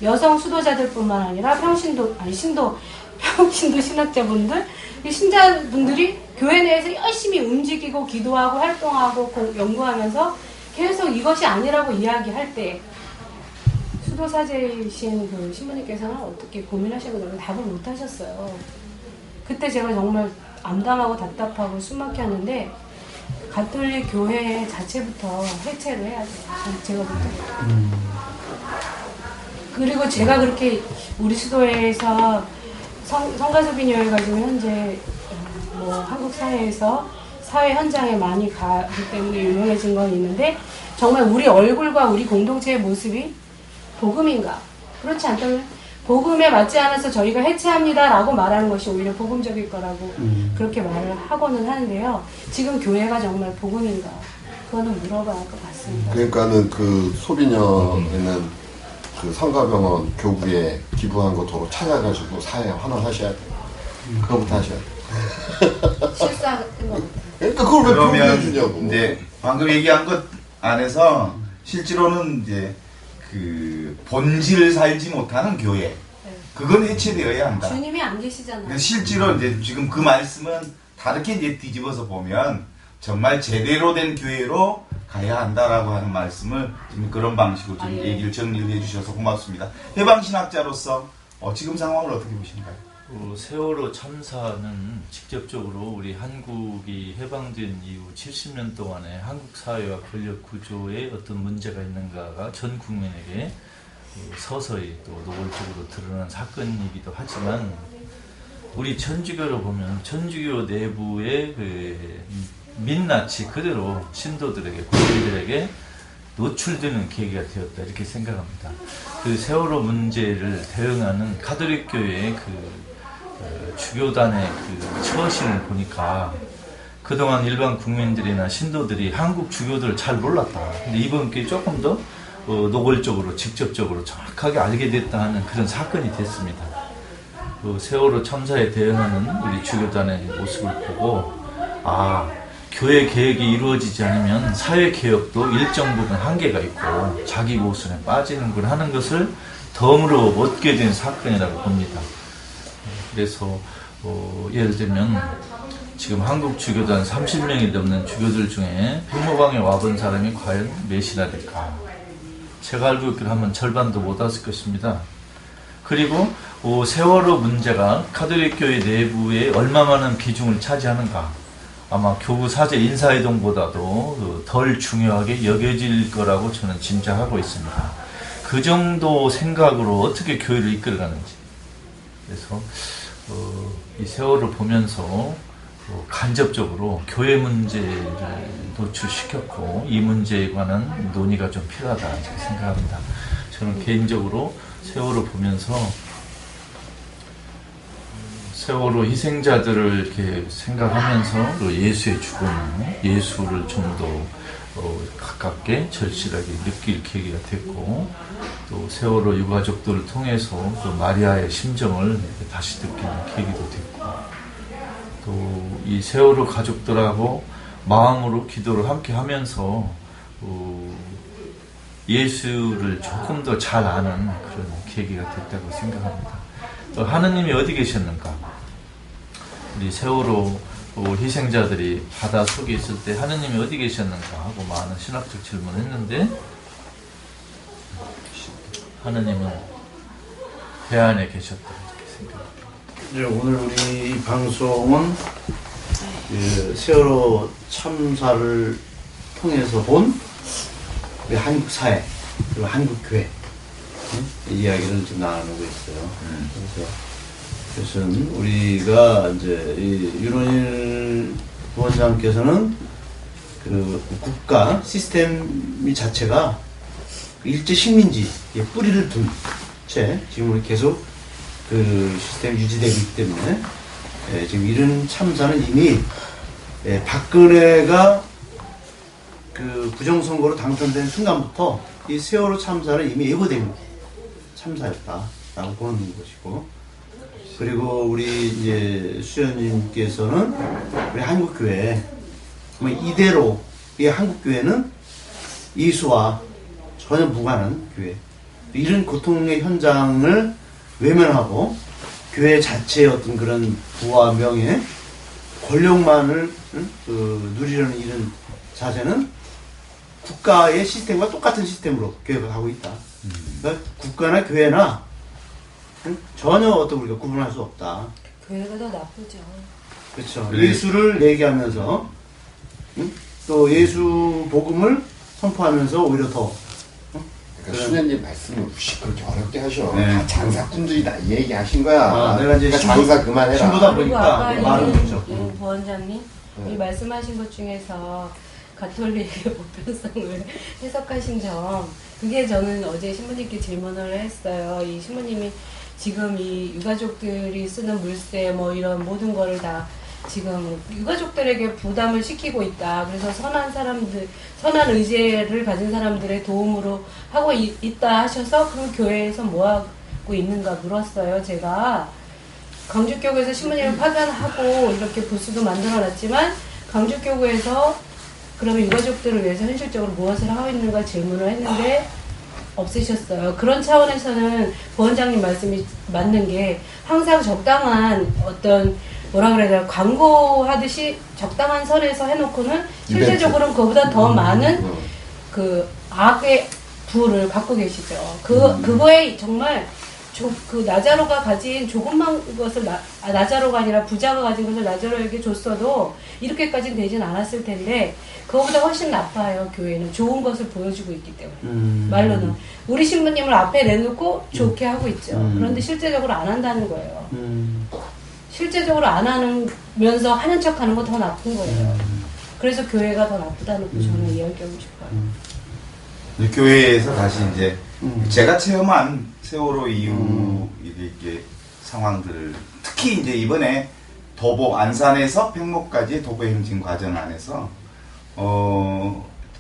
[SPEAKER 5] 여성 수도자들뿐만 아니라 평신도 신학자분들, 이 신자분들이 교회 내에서 열심히 움직이고 기도하고 활동하고 연구하면서 계속 이것이 아니라고 이야기할 때 수도사제이신 그 신부님께서는 어떻게 고민하시는 걸 답을 못 하셨어요. 그때 제가 정말 암담하고 답답하고 숨막혔는데 가톨릭 교회 자체부터 해체를 해야 돼요. 제가 볼 때. 그리고 제가 그렇게 우리 수도에서 성가섭인여회가 지금 현재 한국 사회에서 사회 현장에 많이 가기 때문에 유명해진 건 있는데 정말 우리 얼굴과 우리 공동체의 모습이 복음인가? 그렇지 않다면 복음에 맞지 않아서 저희가 해체합니다라고 말하는 것이 오히려 복음적일 거라고 그렇게 말을 하고는 하는데요. 지금 교회가 정말 복음인가? 그거는 물어봐야 할 것 같습니다.
[SPEAKER 3] 그러니까는 그 소비녀에는 그 성가병원 교구에 기부한 거 도로 찾아가지고 사회에 환원하셔야 돼요. 그거부터 하셔야 돼요.
[SPEAKER 4] 실수하는 것 같아요.
[SPEAKER 3] 그러니까 그걸 왜
[SPEAKER 2] 그러면
[SPEAKER 3] 표현해주냐고.
[SPEAKER 2] 이제 방금 얘기한 것 안에서 실제로는 이제 그 본질 살지 못하는 교회 그건 해체되어야 한다.
[SPEAKER 5] 주님이 안 계시잖아요.
[SPEAKER 2] 근데 실제로 이제 지금 그 말씀은 다르게 이제 뒤집어서 보면 정말 제대로 된 교회로 가야 한다라고 하는 말씀을 지금 그런 방식으로 좀
[SPEAKER 5] 예.
[SPEAKER 2] 얘기를 정리를 해주셔서 고맙습니다. 해방신학자로서 지금 상황을 어떻게 보시는가요?
[SPEAKER 6] 세월호 참사는 직접적으로 우리 한국이 해방된 이후 70년 동안에 한국 사회와 권력 구조에 어떤 문제가 있는가가 전 국민에게 서서히 또 노골적으로 드러난 사건이기도 하지만 우리 천주교로 보면 천주교 내부의 그 민낯이 그대로 신도들에게 국민들에게 노출되는 계기가 되었다 이렇게 생각합니다. 그 세월호 문제를 대응하는 가톨릭 교회의 주교단의 그 처신을 보니까 그동안 일반 국민들이나 신도들이 한국 주교들을 잘 몰랐다. 근데 이번 기회에 조금 더 노골적으로 직접적으로 정확하게 알게 됐다 하는 그런 사건이 됐습니다. 그 세월호 참사에 대응하는 우리 주교단의 모습을 보고 교회 개혁이 이루어지지 않으면 사회 개혁도 일정 부분 한계가 있고 자기 모순에 빠지는군 하는 것을 덤으로 얻게 된 사건이라고 봅니다. 그래서 예를 들면 지금 한국 주교단 30명이 넘는 주교들 중에 팽모방에 와본 사람이 과연 몇이나 될까? 제가 알고 있기로 하면 절반도 못 왔을 것입니다. 그리고 세월호 문제가 가톨릭 교회 내부에 얼마만한 비중을 차지하는가? 아마 교구 사제 인사이동보다도 덜 중요하게 여겨질 거라고 저는 짐작하고 있습니다. 그 정도 생각으로 어떻게 교회를 이끌어가는지. 그래서 이 세월을 보면서 간접적으로 교회 문제를 노출시켰고 이 문제에 관한 논의가 좀 필요하다 이렇게 생각합니다. 저는 개인적으로 세월을 보면서 세월호 희생자들을 이렇게 생각하면서 예수의 죽음, 예수를 좀 더 가깝게 절실하게 느낄 계기가 됐고 또 세월호 유가족들을 통해서 그 마리아의 심정을 다시 느끼는 계기도 됐고 또 이 세월호 가족들하고 마음으로 기도를 함께 하면서 예수를 조금 더 잘 아는 그런 계기가 됐다고 생각합니다. 또 하느님이 어디 계셨는가? 우리 세월호 희생자들이 바다 속에 있을 때 하느님이 어디 계셨는가 하고 많은 신학적 질문을 했는데 하느님은 배 안에 계셨다 이렇게 생각합니다.
[SPEAKER 1] 이제 오늘 우리 이 방송은 세월호 참사를 통해서 본 우리 한국 사회 그리고 한국교회 이야기를 지금 나누고 있어요. 그래서 우리가 이제 이 윤원일 부원장께서는 그 국가 시스템 자체가 일제 식민지의 뿌리를 둔 채 지금 우리 계속 그 시스템이 유지되고 있기 때문에 지금 이런 참사는 이미 박근혜가 그 부정선거로 당선된 순간부터 이 세월호 참사는 이미 예고된 참사였다라고 보는 것이고, 그리고 우리 이제 수연님께서는 우리 한국교회 이대로 이 한국교회는 예수와 전혀 무관한 교회, 이런 고통의 현장을 외면하고 교회 자체의 어떤 그런 부와 명예, 권력만을 누리려는 이런 자세는 국가의 시스템과 똑같은 시스템으로 교회가 가고 있다. 그러니까 국가나 교회나 전혀 어떤 우리가 구분할 수 없다.
[SPEAKER 5] 교회가 더 나쁘죠.
[SPEAKER 1] 그렇죠. 예수를 얘기하면서 또 예수 복음을 선포하면서 오히려 더
[SPEAKER 3] 그러니까 수녀님 말씀을 무식 그렇게 어렵게 하셔.
[SPEAKER 2] 네.
[SPEAKER 3] 다 장사꾼들이 다 이 얘기 하신 거야.
[SPEAKER 1] 내가 이제
[SPEAKER 3] 그러니까 장사 그만해라.
[SPEAKER 1] 신부다
[SPEAKER 5] 그리고
[SPEAKER 1] 보니까
[SPEAKER 5] 아까
[SPEAKER 1] 말은 그렇죠.
[SPEAKER 5] 부원장님 이 말씀하신 것 중에서 가톨릭의 보편성을 해석하신 점, 그게 저는 어제 신부님께 질문을 했어요. 이 신부님이 지금 이 유가족들이 쓰는 물세 뭐 이런 모든 거를 다 지금 유가족들에게 부담을 시키고 있다. 그래서 선한 사람들, 선한 의지를 가진 사람들의 도움으로 하고 있다 하셔서 그럼 교회에서 뭐 하고 있는가 물었어요. 제가 강주교구에서 신부님을 파견하고 이렇게 부스도 만들어놨지만 강주교구에서 그러면 유가족들을 위해서 현실적으로 무엇을 하고 있는가 질문을 했는데 없으셨어요. 그런 차원에서는 부원장님 말씀이 맞는 게 항상 적당한 어떤 뭐라 그래야 되나 광고하듯이 적당한 선에서 해놓고는 실제적으로는 그보다 더 많은 그 악의 부를 갖고 계시죠. 그거에 정말 그 나자로가 가진 조금만 것을 나자로가 아니라 부자가 가진 것을 나자로에게 줬어도 이렇게까지는 되진 않았을 텐데 그거보다 훨씬 나빠요. 교회는 좋은 것을 보여주고 있기 때문에 말로는 우리 신부님을 앞에 내놓고 좋게 하고 있죠. 그런데 실제적으로 안 한다는 거예요. 실제적으로 안 하면서 하는 척하는 거 더 나쁜 거예요. 그래서 교회가 더 나쁘다는 거 저는 이야기하고 싶어요.
[SPEAKER 2] 교회에서 다시 이제 제가 체험한 세월호 이후 이게 상황들을 특히 이제 이번에 도보 안산에서 팽목까지 도보 행진 과정 안에서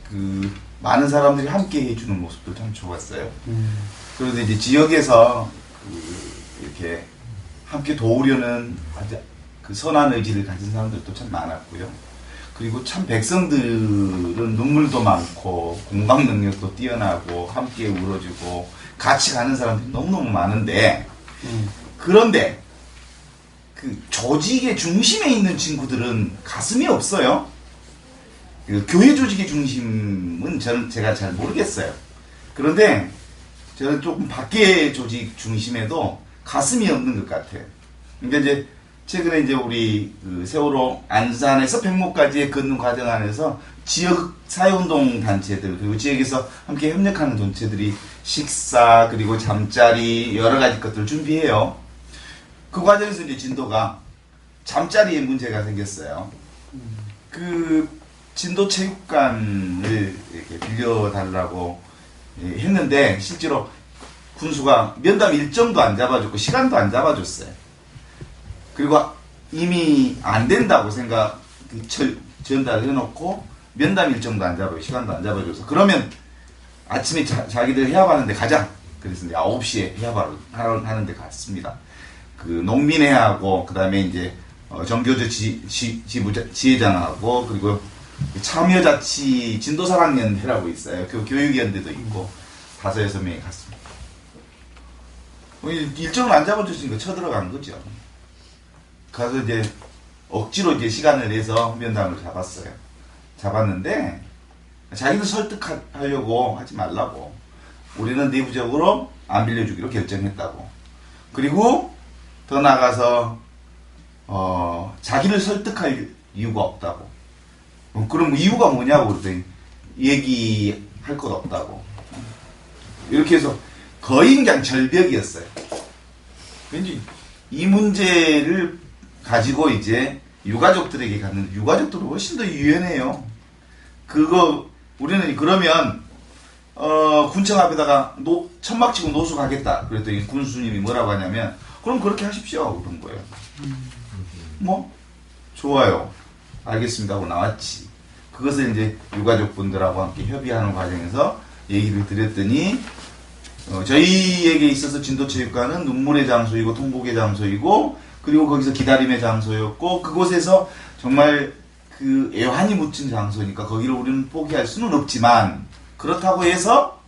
[SPEAKER 2] 그 많은 사람들이 함께 해주는 모습도 참 좋았어요. 그런데 이제 지역에서 이렇게 함께 도우려는 아주 그 선한 의지를 가진 사람들도 참 많았고요. 그리고 참 백성들은 눈물도 많고 공감 능력도 뛰어나고 함께 울어주고 같이 가는 사람들이 너무너무 많은데 그런데 그 조직의 중심에 있는 친구들은 가슴이 없어요. 그 교회 조직의 중심은 제가 잘 모르겠어요. 그런데 저는 조금 밖의 조직 중심에도 가슴이 없는 것 같아요. 그러니까 이제 최근에 이제 우리 그 세월호 안산에서 팽목까지의 걷는 과정 안에서 지역 사회운동 단체들 그리고 지역에서 함께 협력하는 단체들이 식사 그리고 잠자리 여러 가지 것들을 준비해요. 그 과정에서 이제 진도가 잠자리에 문제가 생겼어요. 그 진도 체육관을 이렇게 빌려달라고 했는데 실제로 군수가 면담 일정도 안 잡아줬고 시간도 안 잡아줬어요. 그리고 이미 안 된다고 전달을 해놓고 면담 일정도 안 잡아요. 시간도 안 잡아줘서 그러면 아침에 자기들 해압하는데 가자. 그래서 이제 9시에 해압하러 하는데 갔습니다. 그 농민회하고 그 다음에 이제 정교조 지회장하고 그리고 참여자치 진도사랑연대라고 있어요. 그 교육연대도 있고 5-6명이 갔습니다. 일정을 안 잡아줬으니까 쳐들어간 거죠. 가서 이제 억지로 이제 시간을 내서 면담을 잡았는데 자기들 설득하려고 하지 말라고. 우리는 내부적으로 안 빌려주기로 결정했다고. 그리고 더 나가서 자기를 설득할 이유가 없다고. 그럼 이유가 뭐냐고 그랬더니 얘기할 것 없다고. 이렇게 해서 거의 그냥 절벽이었어요. 왠지 이 문제를 가지고 이제 유가족들에게 갔는데 유가족들은 훨씬 더 유연해요. 그거 우리는 그러면 군청 앞에다가 천막 치고 노숙하겠다. 그랬더니 군수님이 뭐라고 하냐면 그럼 그렇게 하십시오. 그런 거예요. 뭐 좋아요. 알겠습니다 하고 나왔지. 그것을 이제 유가족분들하고 함께 협의하는 과정에서 얘기를 드렸더니 저희에게 있어서 진도체육관은 눈물의 장소이고 통곡의 장소이고 그리고 거기서 기다림의 장소였고 그곳에서 정말 그 애환이 묻힌 장소니까 거기를 우리는 포기할 수는 없지만 그렇다고 해서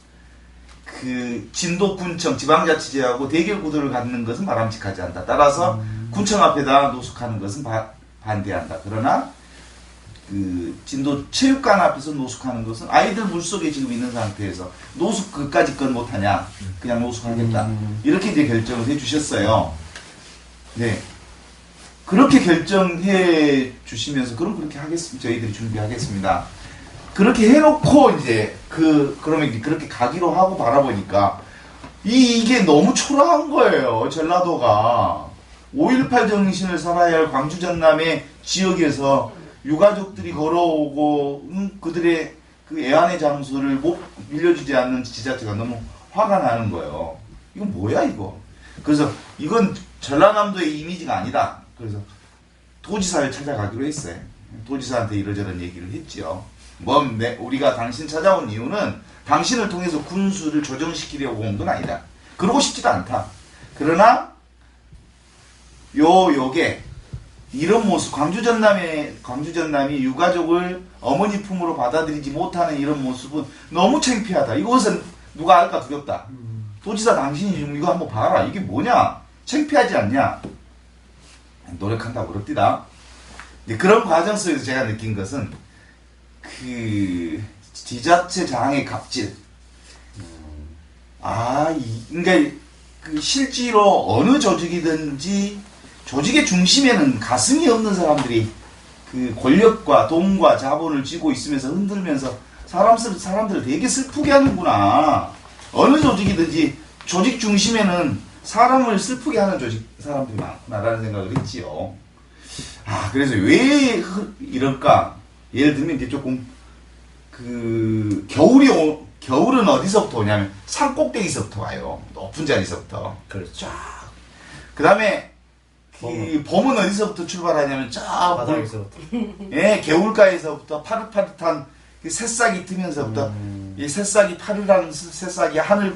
[SPEAKER 2] 그 진도군청 지방자치제하고 대결 구도를 갖는 것은 바람직하지 않다. 따라서 군청 앞에다 노숙하는 것은 반대한다. 그러나 그 진도 체육관 앞에서 노숙하는 것은 아이들 물속에 지금 있는 상태에서 노숙 그까짓 건 못하냐 그냥 노숙하겠다 이렇게 이제 결정을 해주셨어요. 네, 그렇게 결정해 주시면서 그럼 그렇게 하겠습니다. 저희들이 준비하겠습니다. 그렇게 해놓고 이제 그러면 그렇게 가기로 하고 바라보니까 이게 너무 초라한 거예요. 전라도가 5.18 정신을 살아야 할 광주 전남의 지역에서 유가족들이 걸어오고 그들의 그 애환의 장소를 밀려주지 않는 지자체가 너무 화가 나는 거예요. 이건 뭐야 이거. 그래서 이건 전라남도의 이미지가 아니다. 그래서 도지사를 찾아가기로 했어요. 도지사한테 이러저런 얘기를 했지요. 우리가 당신 찾아온 이유는 당신을 통해서 군수를 조정시키려고 온 건 아니다. 그러고 싶지도 않다. 그러나 요게 이런 모습, 광주 전남이 유가족을 어머니 품으로 받아들이지 못하는 이런 모습은 너무 창피하다. 이것은 누가 알까 두렵다. 도지사 당신이 좀 이거 한번 봐라. 이게 뭐냐? 창피하지 않냐? 노력한다고 그럽디다. 그런 과정 속에서 제가 느낀 것은 그 지자체장의 갑질. 그러니까 그 실제로 어느 조직이든지 조직의 중심에는 가슴이 없는 사람들이 그 권력과 돈과 자본을 쥐고 있으면서 흔들면서 사람들을 되게 슬프게 하는구나. 어느 조직이든지 조직 중심에는 사람을 슬프게 하는 사람들이 많구나라는 생각을 했지요. 그래서 왜 이럴까? 예를 들면 이제 조금 겨울은 어디서부터 오냐면 산 꼭대기서부터 와요. 높은 자리서부터.
[SPEAKER 1] 그렇죠.
[SPEAKER 2] 그 다음에 봄은 어디서부터 출발하냐면
[SPEAKER 1] 바닥에서부터.
[SPEAKER 2] 예, 개울가에서부터 파릇파릇한 그 새싹이 트면서부터 이 새싹이 파릇한 새싹이 하늘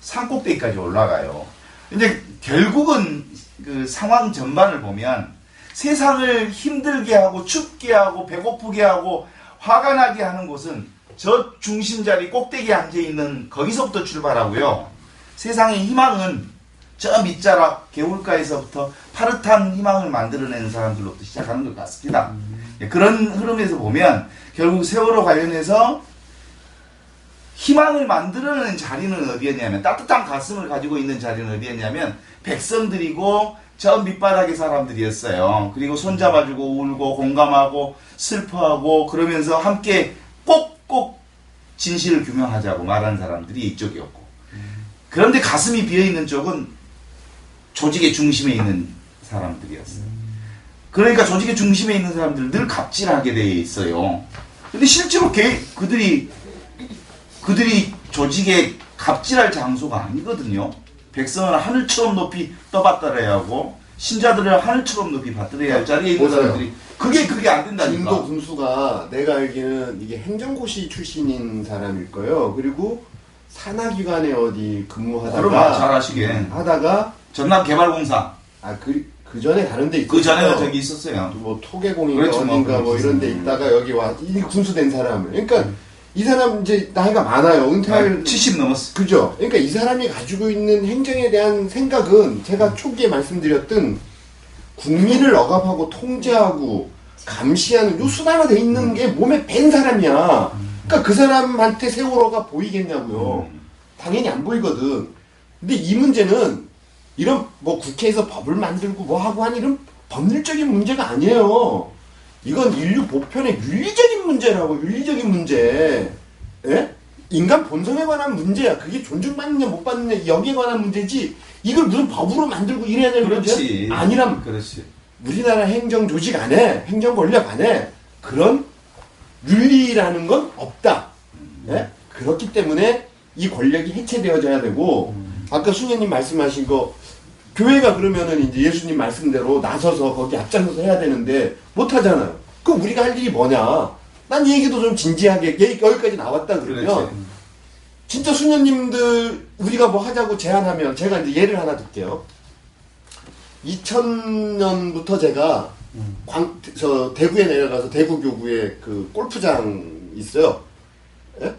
[SPEAKER 2] 산 꼭대기까지 올라가요. 이제 결국은 그 상황 전반을 보면 세상을 힘들게 하고 춥게 하고 배고프게 하고 화가 나게 하는 곳은 저 중심자리 꼭대기에 앉아있는 거기서부터 출발하고요. 세상의 희망은 저 밑자락 개울가에서부터 파릇한 희망을 만들어내는 사람들로부터 시작하는 것 같습니다. 그런 흐름에서 보면 결국 세월호 관련해서 희망을 만들어내는 자리는 어디였냐면 따뜻한 가슴을 가지고 있는 자리는 어디였냐면 백성들이고 저 밑바닥의 사람들이었어요. 그리고 손잡아주고 울고 공감하고 슬퍼하고 그러면서 함께 꼭꼭 진실을 규명하자고 말하는 사람들이 이쪽이었고 그런데 가슴이 비어있는 쪽은 조직의 중심에 있는 사람들이었어요. 그러니까 조직의 중심에 있는 사람들은 늘 갑질하게 되어 있어요. 근데 실제로 그들이 조직에 갑질할 장소가 아니거든요. 백성을 하늘처럼 높이 떠받들어야 하고 신자들을 하늘처럼 높이 받들어야 할 자리에 있는 사람들이 그게 안 된다니까.
[SPEAKER 3] 진도 군수가 내가 알기는 이게 행정고시 출신인 사람일 거예요. 그리고 산하기관에 어디 근무하다가
[SPEAKER 2] 그럼 잘하시게
[SPEAKER 3] 하다가
[SPEAKER 2] 전남개발공사
[SPEAKER 3] 그 전에 다른 데 있었어요.
[SPEAKER 2] 그 전에는 저기 있었어요.
[SPEAKER 3] 뭐 토계공인가
[SPEAKER 2] 그렇죠,
[SPEAKER 3] 어딘가 뭐 이런 데 있다가 여기 와 이 군수된 사람을. 그러니까 이 사람 이제 나이가 많아요. 은퇴할
[SPEAKER 2] 70 넘었어.
[SPEAKER 3] 그죠? 그러니까 이 사람이 가지고 있는 행정에 대한 생각은 제가 초기에 말씀드렸던 국민을 억압하고 통제하고 감시하는 요 수단화 돼 있는 게 몸에 밴 사람이야. 그러니까 그 사람한테 세월호가 보이겠냐고요. 당연히 안 보이거든. 근데 이 문제는 이런 뭐 국회에서 법을 만들고 뭐 하고 하는 이런 법률적인 문제가 아니에요. 이건 인류 보편의 윤리적인 문제라고. 윤리적인 문제. 예?
[SPEAKER 8] 인간 본성에 관한 문제야. 그게 존중받느냐 못 받느냐 여기에 관한 문제지. 이걸 무슨 법으로 만들고 이래야 되는
[SPEAKER 2] 그렇지.
[SPEAKER 8] 문제 아니란.
[SPEAKER 2] 그렇지.
[SPEAKER 8] 우리나라 행정 조직 안에 행정 권력 안에 그런 윤리라는 건 없다. 예? 그렇기 때문에 이 권력이 해체되어져야 되고 아까 수녀님 말씀하신 거 교회가 그러면은 이제 예수님 말씀대로 나서서 거기 앞장서서 해야 되는데 못 하잖아요. 그럼 우리가 할 일이 뭐냐? 난 이 얘기도 좀 진지하게 여기까지 나왔다 그러면
[SPEAKER 2] 그렇지.
[SPEAKER 8] 진짜 수녀님들 우리가 뭐 하자고 제안하면 제가 이제 예를 하나 들게요. 2000년부터 제가 대구에 내려가서 대구 교구에 그 골프장 있어요. 예?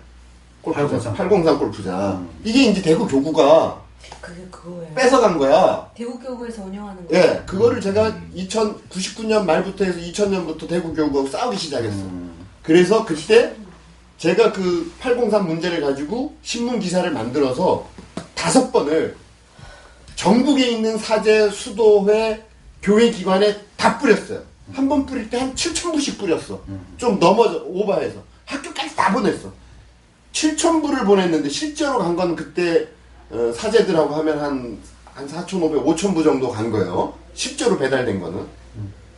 [SPEAKER 8] 골프장. 803 골프장. 이게 이제 대구 교구가
[SPEAKER 5] 그게 그거예요.
[SPEAKER 8] 뺏어간 거야.
[SPEAKER 5] 대구교구에서 운영하는 거예요.
[SPEAKER 8] 예, 그거를 제가 2099년 말부터 해서 2000년부터 대구 교구하고 싸우기 시작했어. 그래서 그때 제가 그 803 문제를 가지고 신문 기사를 만들어서 5번을 전국에 있는 사제, 수도회, 교회 기관에 다 뿌렸어요. 한 번 뿌릴 때 한 7,000부씩 뿌렸어. 좀 오버해서. 학교까지 다 보냈어. 7,000부를 보냈는데 실제로 간 건 그때 사제들하고 하면 한 4,500, 5,000부 정도 간 거예요. 실제로 배달된 거는.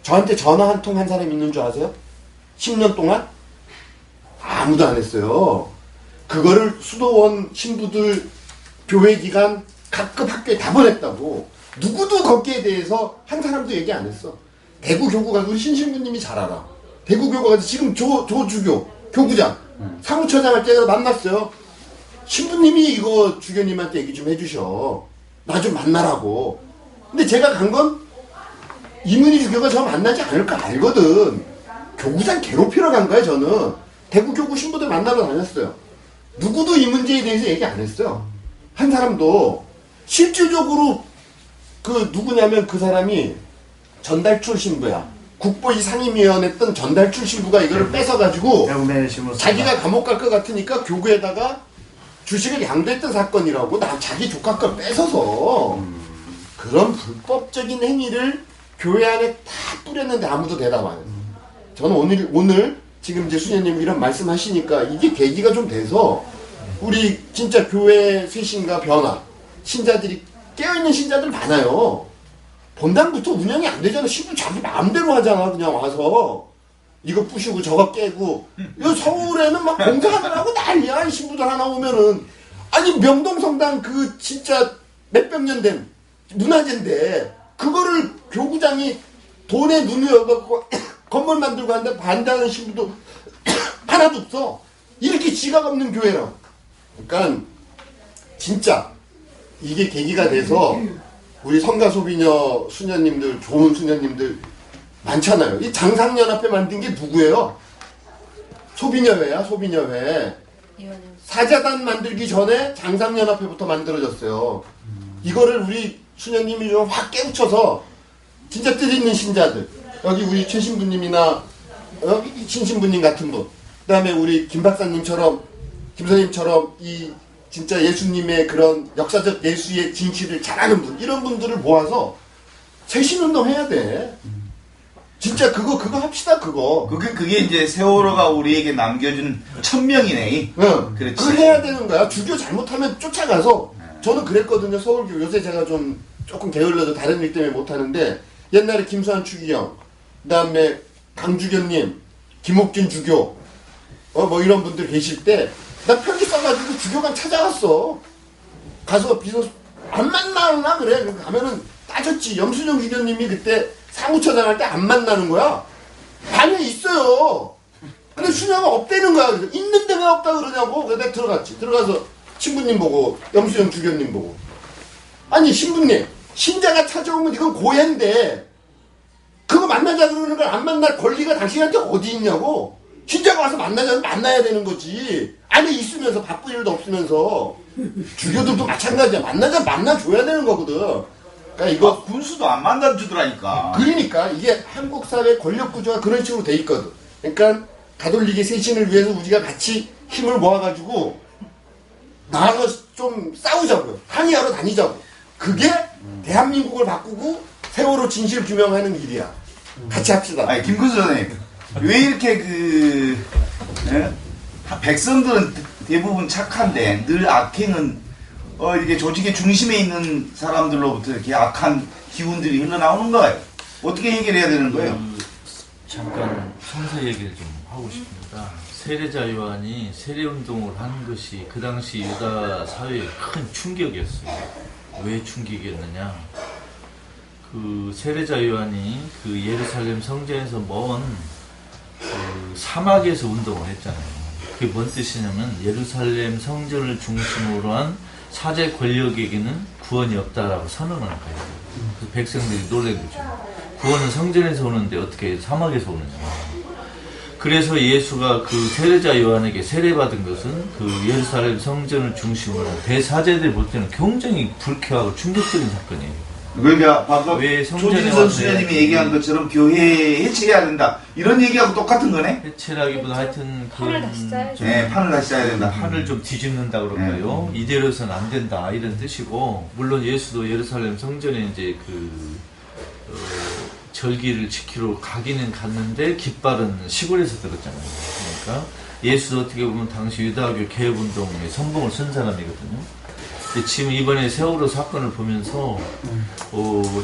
[SPEAKER 8] 저한테 전화 한 통 한 사람 있는 줄 아세요? 10년 동안? 아무도 안 했어요. 그거를 수도원 신부들, 교회 기관, 각급 학교에 다 보냈다고. 누구도 거기에 대해서 한 사람도 얘기 안 했어. 대구 교구 가서 우리 신신부님이 잘 알아. 대구 교구 가서 지금 조주교, 교구장, 사무처장 할 때 만났어요. 신부님이 이거 주교님한테 얘기 좀 해주셔. 나 좀 만나라고. 근데 제가 간 건 이문희 주교가 저 만나지 않을 거 알거든. 교구장 괴롭히러 간 거야 저는. 대구 교구 신부들 만나러 다녔어요. 누구도 이 문제에 대해서 얘기 안 했어요. 한 사람도. 실질적으로 그 누구냐면 그 사람이 전달출 신부야. 국보위 상임위원 했던 전달출 신부가 이거를 뺏어가지고 자기가 감옥 갈 것 같으니까 교구에다가 주식을 양도했던 사건이라고. 자기 조카 걸 뺏어서 그런 불법적인 행위를 교회 안에 다 뿌렸는데 아무도 대답 안 했어요. 저는 오늘 지금 이제 수녀님 이런 말씀하시니까 이게 계기가 좀 돼서 우리 진짜 교회 쇄신과 변화, 신자들이 깨어있는 신자들 많아요. 본당부터 운영이 안 되잖아. 신부 자기 마음대로 하잖아. 그냥 와서 이거 부시고 저거 깨고. 이 서울에는 막 공사하느라고 난리야. 이 신부들 하나 오면은. 아니 명동성당 그 진짜 몇백 년 된 문화재인데 그거를 교구장이 돈에 눈을 열고 건물 만들고 하는데 반대하는 신부도 하나도 없어. 이렇게 지각 없는 교회랑. 그러니까 진짜 이게 계기가 돼서 우리 성가 소비녀 수녀님들, 좋은 수녀님들 많잖아요. 이 장상연합회 만든 게 누구예요? 소비녀회야, 소비녀회. 사자단 만들기 전에 장상연합회부터 만들어졌어요. 이거를 우리 수녀님이 좀 확 깨우쳐서 진짜 뜻 있는 신자들, 여기 우리 최 신부님이나 신신부님 같은 분, 그 다음에 우리 김 박사님처럼, 김선생님처럼 이 진짜 예수님의 그런 역사적 예수의 진실을 잘 아는 분, 이런 분들을 모아서 쇄신운동 해야 돼. 진짜 그거 합시다, 그거.
[SPEAKER 2] 그게 이제 세월호가 우리에게 남겨준 천명이네.
[SPEAKER 8] 응.
[SPEAKER 2] 그렇지.
[SPEAKER 8] 그걸 해야 되는 거야. 주교 잘못하면 쫓아가서. 저는 그랬거든요. 서울교. 요새 제가 좀 조금 게을러서 다른 일 때문에 못하는데, 옛날에 김수환 추기경, 그 다음에 강주교님, 김옥진 주교, 뭐 이런 분들 계실 때, 나 편지 써가지고 주교관 찾아갔어. 가서 비서, 안 만나나 그래. 가면은 따졌지. 염순영 주교님이 그때 사무처장 할 때 안 만나는 거야. 방에 있어요. 근데 수녀가 없대는 거야. 그래서 있는데 왜 없다 그러냐고. 그래서 내가 들어갔지. 들어가서 신부님 보고, 염수영 주교님 보고. 아니, 신부님, 신자가 찾아오면 이건 고해인데, 그거 만나자 그러는 걸 안 만날 권리가 당신한테 어디 있냐고. 신자가 와서 만나자면 만나야 되는 거지. 안에 있으면서 바쁜 일도 없으면서. 주교들도 마찬가지야. 만나자 만나줘야 되는 거거든. 그러니까 이거
[SPEAKER 2] 군수도 안 만나주더라니까.
[SPEAKER 8] 그러니까 이게 한국 사회 권력 구조가 그런 식으로 돼 있거든. 그러니까 가톨릭의 쇄신을 위해서 우리가 같이 힘을 모아가지고 나가서 좀 싸우자고요. 항의하러 다니자고. 그게 대한민국을 바꾸고 세월호 진실 규명하는 일이야. 같이 합시다.
[SPEAKER 2] 아니 김근수 선생님 왜 이렇게 백성들은 대부분 착한데 늘 악행은 이게 조직의 중심에 있는 사람들로부터 이렇게 악한 기운들이 흘러나오는 거예요. 어떻게 해결해야 되는 거예요?
[SPEAKER 6] 잠깐 성서 얘기를 좀 하고 싶습니다. 세례자 요한이 세례운동을 한 것이 그 당시 유다 사회에 큰 충격이었어요. 왜 충격이었느냐? 그 세례자 요한이 그 예루살렘 성전에서 먼 그 사막에서 운동을 했잖아요. 그게 뭔 뜻이냐면 예루살렘 성전을 중심으로 한 사제 권력에게는 구원이 없다라고 선언하는 거예요. 그래서 백성들이 놀란 거죠. 구원은 성전에서 오는데 어떻게 사막에서 오느냐. 그래서 예수가 그 세례자 요한에게 세례받은 것은 그 예루살렘 성전을 중심으로 한 대사제들 볼 때는 굉장히 불쾌하고 충격적인 사건이에요.
[SPEAKER 2] 그러니까 방금
[SPEAKER 6] 왜 성전에
[SPEAKER 2] 조진선
[SPEAKER 6] 와서
[SPEAKER 2] 수녀님이 얘기한 것처럼 교회 해체해야 된다 이런 얘기하고 똑같은 거네?
[SPEAKER 6] 해체라기보다 하여튼
[SPEAKER 5] 판을 다시 짜야죠.
[SPEAKER 2] 네, 판을 다시 짜야 된다.
[SPEAKER 6] 판을 좀 뒤집는다 그럴까요? 이대로서는 안 된다 이런 뜻이고, 물론 예수도 예루살렘 성전에 이제 절기를 지키러 가기는 갔는데 깃발은 시골에서 들었잖아요. 그러니까 예수도 어떻게 보면 당시 유다교 개혁운동의 선봉을 쓴 사람이거든요. 근데 지금 이번에 세월호 사건을 보면서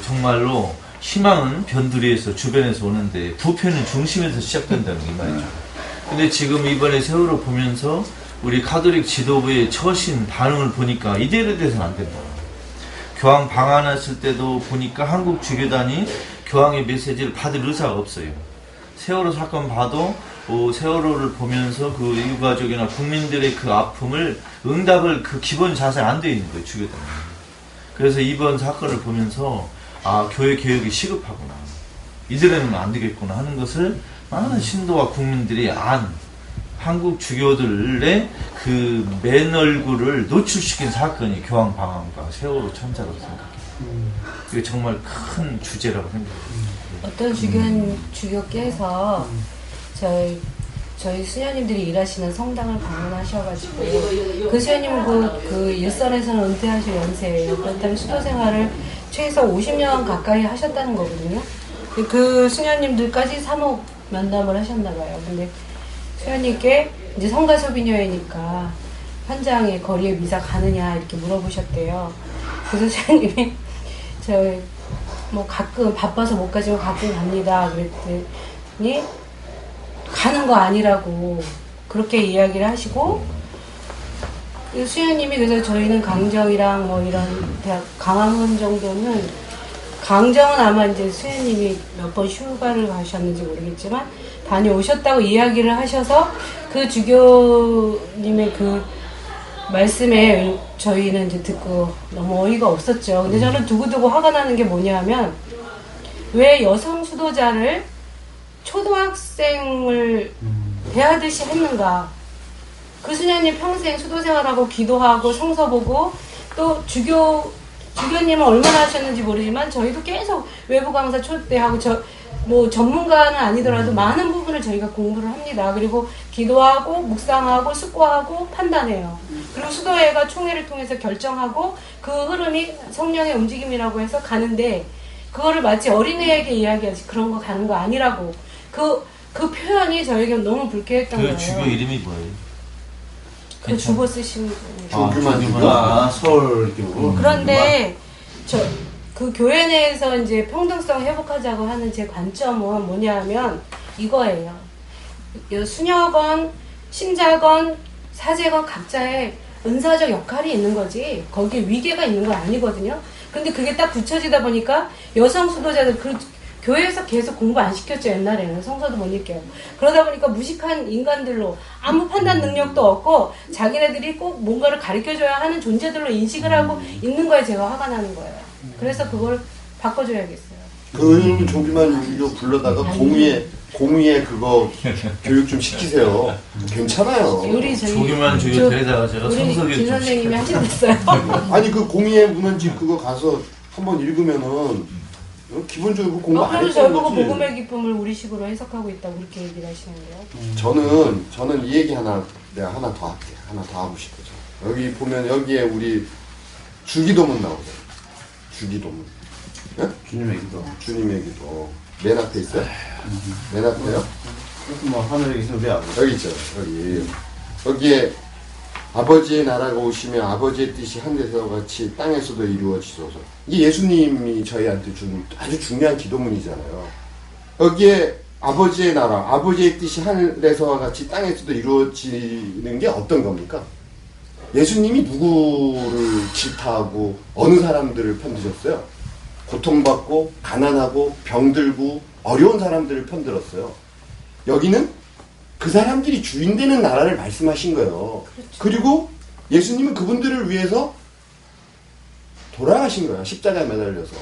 [SPEAKER 6] 정말로 희망은 변두리에서 주변에서 오는데 부패는 중심에서 시작된다는 게 말이죠. 근데 지금 이번에 세월호 보면서 우리 가톨릭 지도부의 처신 반응을 보니까 이대로 돼서는 안 된다. 교황 방한했을 때도 보니까 한국 주교단이 교황의 메시지를 받을 의사가 없어요. 세월호 사건 봐도 세월호를 보면서 그 유가족이나 국민들의 그 아픔을 응답을 그 기본 자세에 안 돼 있는 거예요, 주교단이. 그래서 이번 사건을 보면서 교회 개혁이 시급하구나, 이대로는 안 되겠구나 하는 것을 많은 신도와 국민들이 한국 주교들의 그 맨 얼굴을 노출시킨 사건이 교황 방한과 세월호 참사라고 생각해요. 이게 정말 큰 주제라고 생각해요.
[SPEAKER 5] 어떤 주교께서 저희 수녀님들이 일하시는 성당을 방문하셔가지고, 그 수녀님은 그 일선에서는 은퇴하실 연세예요. 그렇다면 수도 생활을 최소 50년 가까이 하셨다는 거거든요. 그 수녀님들까지 사목 면담을 하셨나봐요. 근데 수녀님께 이제 성가소비녀이니까 현장에 거리에 미사 가느냐 이렇게 물어보셨대요. 그래서 수녀님이 가끔 바빠서 못 가지만 가끔 갑니다 그랬더니 가는 거 아니라고 그렇게 이야기를 하시고, 수녀님이 그래서 저희는 강정이랑 이런 대학 강화문 정도는, 강정은 아마 이제 수녀님이 몇 번 휴가를 가셨는지 모르겠지만 다녀오셨다고 이야기를 하셔서 그 주교님의 그 말씀에 저희는 이제 듣고 너무 어이가 없었죠. 근데 저는 두고두고 화가 나는 게 뭐냐면, 왜 여성 수도자를 초등학생을 대하듯이 했는가. 그 수녀님 평생 수도 생활하고 기도하고 성서 보고 또 주교님은 얼마나 하셨는지 모르지만 저희도 계속 외부 강사 초대하고 전문가는 아니더라도 많은 부분을 저희가 공부를 합니다. 그리고 기도하고 묵상하고 숙고하고 판단해요. 그리고 수도회가 총회를 통해서 결정하고 그 흐름이 성령의 움직임이라고 해서 가는데, 그거를 마치 어린애에게 이야기하지 그런 거 가는 거 아니라고. 그 표현이 저에게 너무 불쾌했던 거예요.
[SPEAKER 6] 그 주교 이름이 뭐예요?
[SPEAKER 5] 그 주보 쓰신 분.
[SPEAKER 1] 조규만 서울 교구.
[SPEAKER 5] 그런데 그 교회 내에서 이제 평등성 회복하자고 하는 제 관점은 뭐냐면 이거예요. 수녀건, 신자건, 사제건 각자의 은사적 역할이 있는 거지 거기에 위계가 있는 건 아니거든요. 근데 그게 딱 붙여지다 보니까 여성 수도자들 교회에서 계속 공부 안 시켰죠. 옛날에는 성서도 못 읽게요. 그러다 보니까 무식한 인간들로 아무 판단 능력도 없고 자기네들이 꼭 뭔가를 가르쳐줘야 하는 존재들로 인식을 하고 있는 거에 제가 화가 나는 거예요. 그래서 그걸 바꿔줘야겠어요.
[SPEAKER 8] 그 조규만 유교 불러다가 공의에 그거 교육 좀 시키세요. 괜찮아요.
[SPEAKER 5] 우리
[SPEAKER 6] 조규만 주교 데려다가 제가 성서교육
[SPEAKER 5] 김 선생님이 하신댔어요.
[SPEAKER 8] 아니 그 공의의 문헌집 그거 가서 한번 읽으면은 기본적으로 공부 안
[SPEAKER 5] 그래서
[SPEAKER 8] 했다는
[SPEAKER 5] 저보고
[SPEAKER 8] 거지.
[SPEAKER 5] 복음의 기쁨을 우리식으로 해석하고 있다고 그렇게 얘기를 하시는데요.
[SPEAKER 8] 저는 이 얘기 내가 하나 더 할게. 하나 더 하고 싶어져. 여기 보면 여기에 우리 주기도문 나오죠. 주기도문. 네?
[SPEAKER 1] 주님의 기도.
[SPEAKER 8] 주님의 기도. 맨 앞에 있어요? 맨 앞에요?
[SPEAKER 1] 하늘에 계신 우리 아버지.
[SPEAKER 8] 여기 있죠. 여기에 아버지의 나라가 오시며 아버지의 뜻이 하늘에서 같이 땅에서도 이루어지소서. 이게 예수님이 저희한테 준 아주 중요한 기도문이잖아요. 여기에 아버지의 나라, 아버지의 뜻이 하늘에서와 같이 땅에서도 이루어지는 게 어떤 겁니까? 예수님이 누구를 질타하고 어느 사람들을 편드셨어요? 고통받고 가난하고 병들고 어려운 사람들을 편들었어요. 여기는 그 사람들이 주인 되는 나라를 말씀하신 거예요. 그리고 예수님은 그분들을 위해서 돌아가신 거야. 십자가에 매달려서.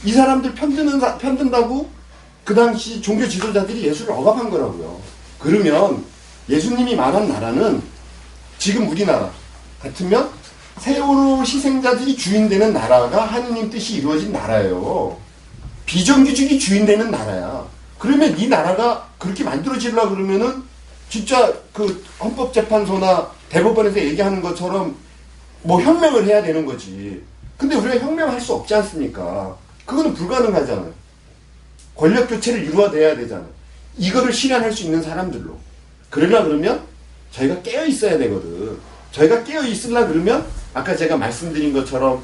[SPEAKER 8] 이 사람들 편든다고 그 당시 종교 지도자들이 예수를 억압한 거라고요. 그러면 예수님이 말한 나라는 지금 우리나라 같으면 세월호 희생자들이 주인 되는 나라가 하느님 뜻이 이루어진 나라예요. 비정규직이 주인 되는 나라야. 그러면 이 나라가 그렇게 만들어지려고 그러면은 진짜 그 헌법재판소나 대법원에서 얘기하는 것처럼 뭐 혁명을 해야 되는 거지. 근데 우리가 혁명할 수 없지 않습니까? 그거는 불가능하잖아요. 권력 교체를 이루어내야 되잖아요. 이거를 실현할 수 있는 사람들로. 그러려 그러면 저희가 깨어 있어야 되거든. 저희가 깨어 있으려 그러면 아까 제가 말씀드린 것처럼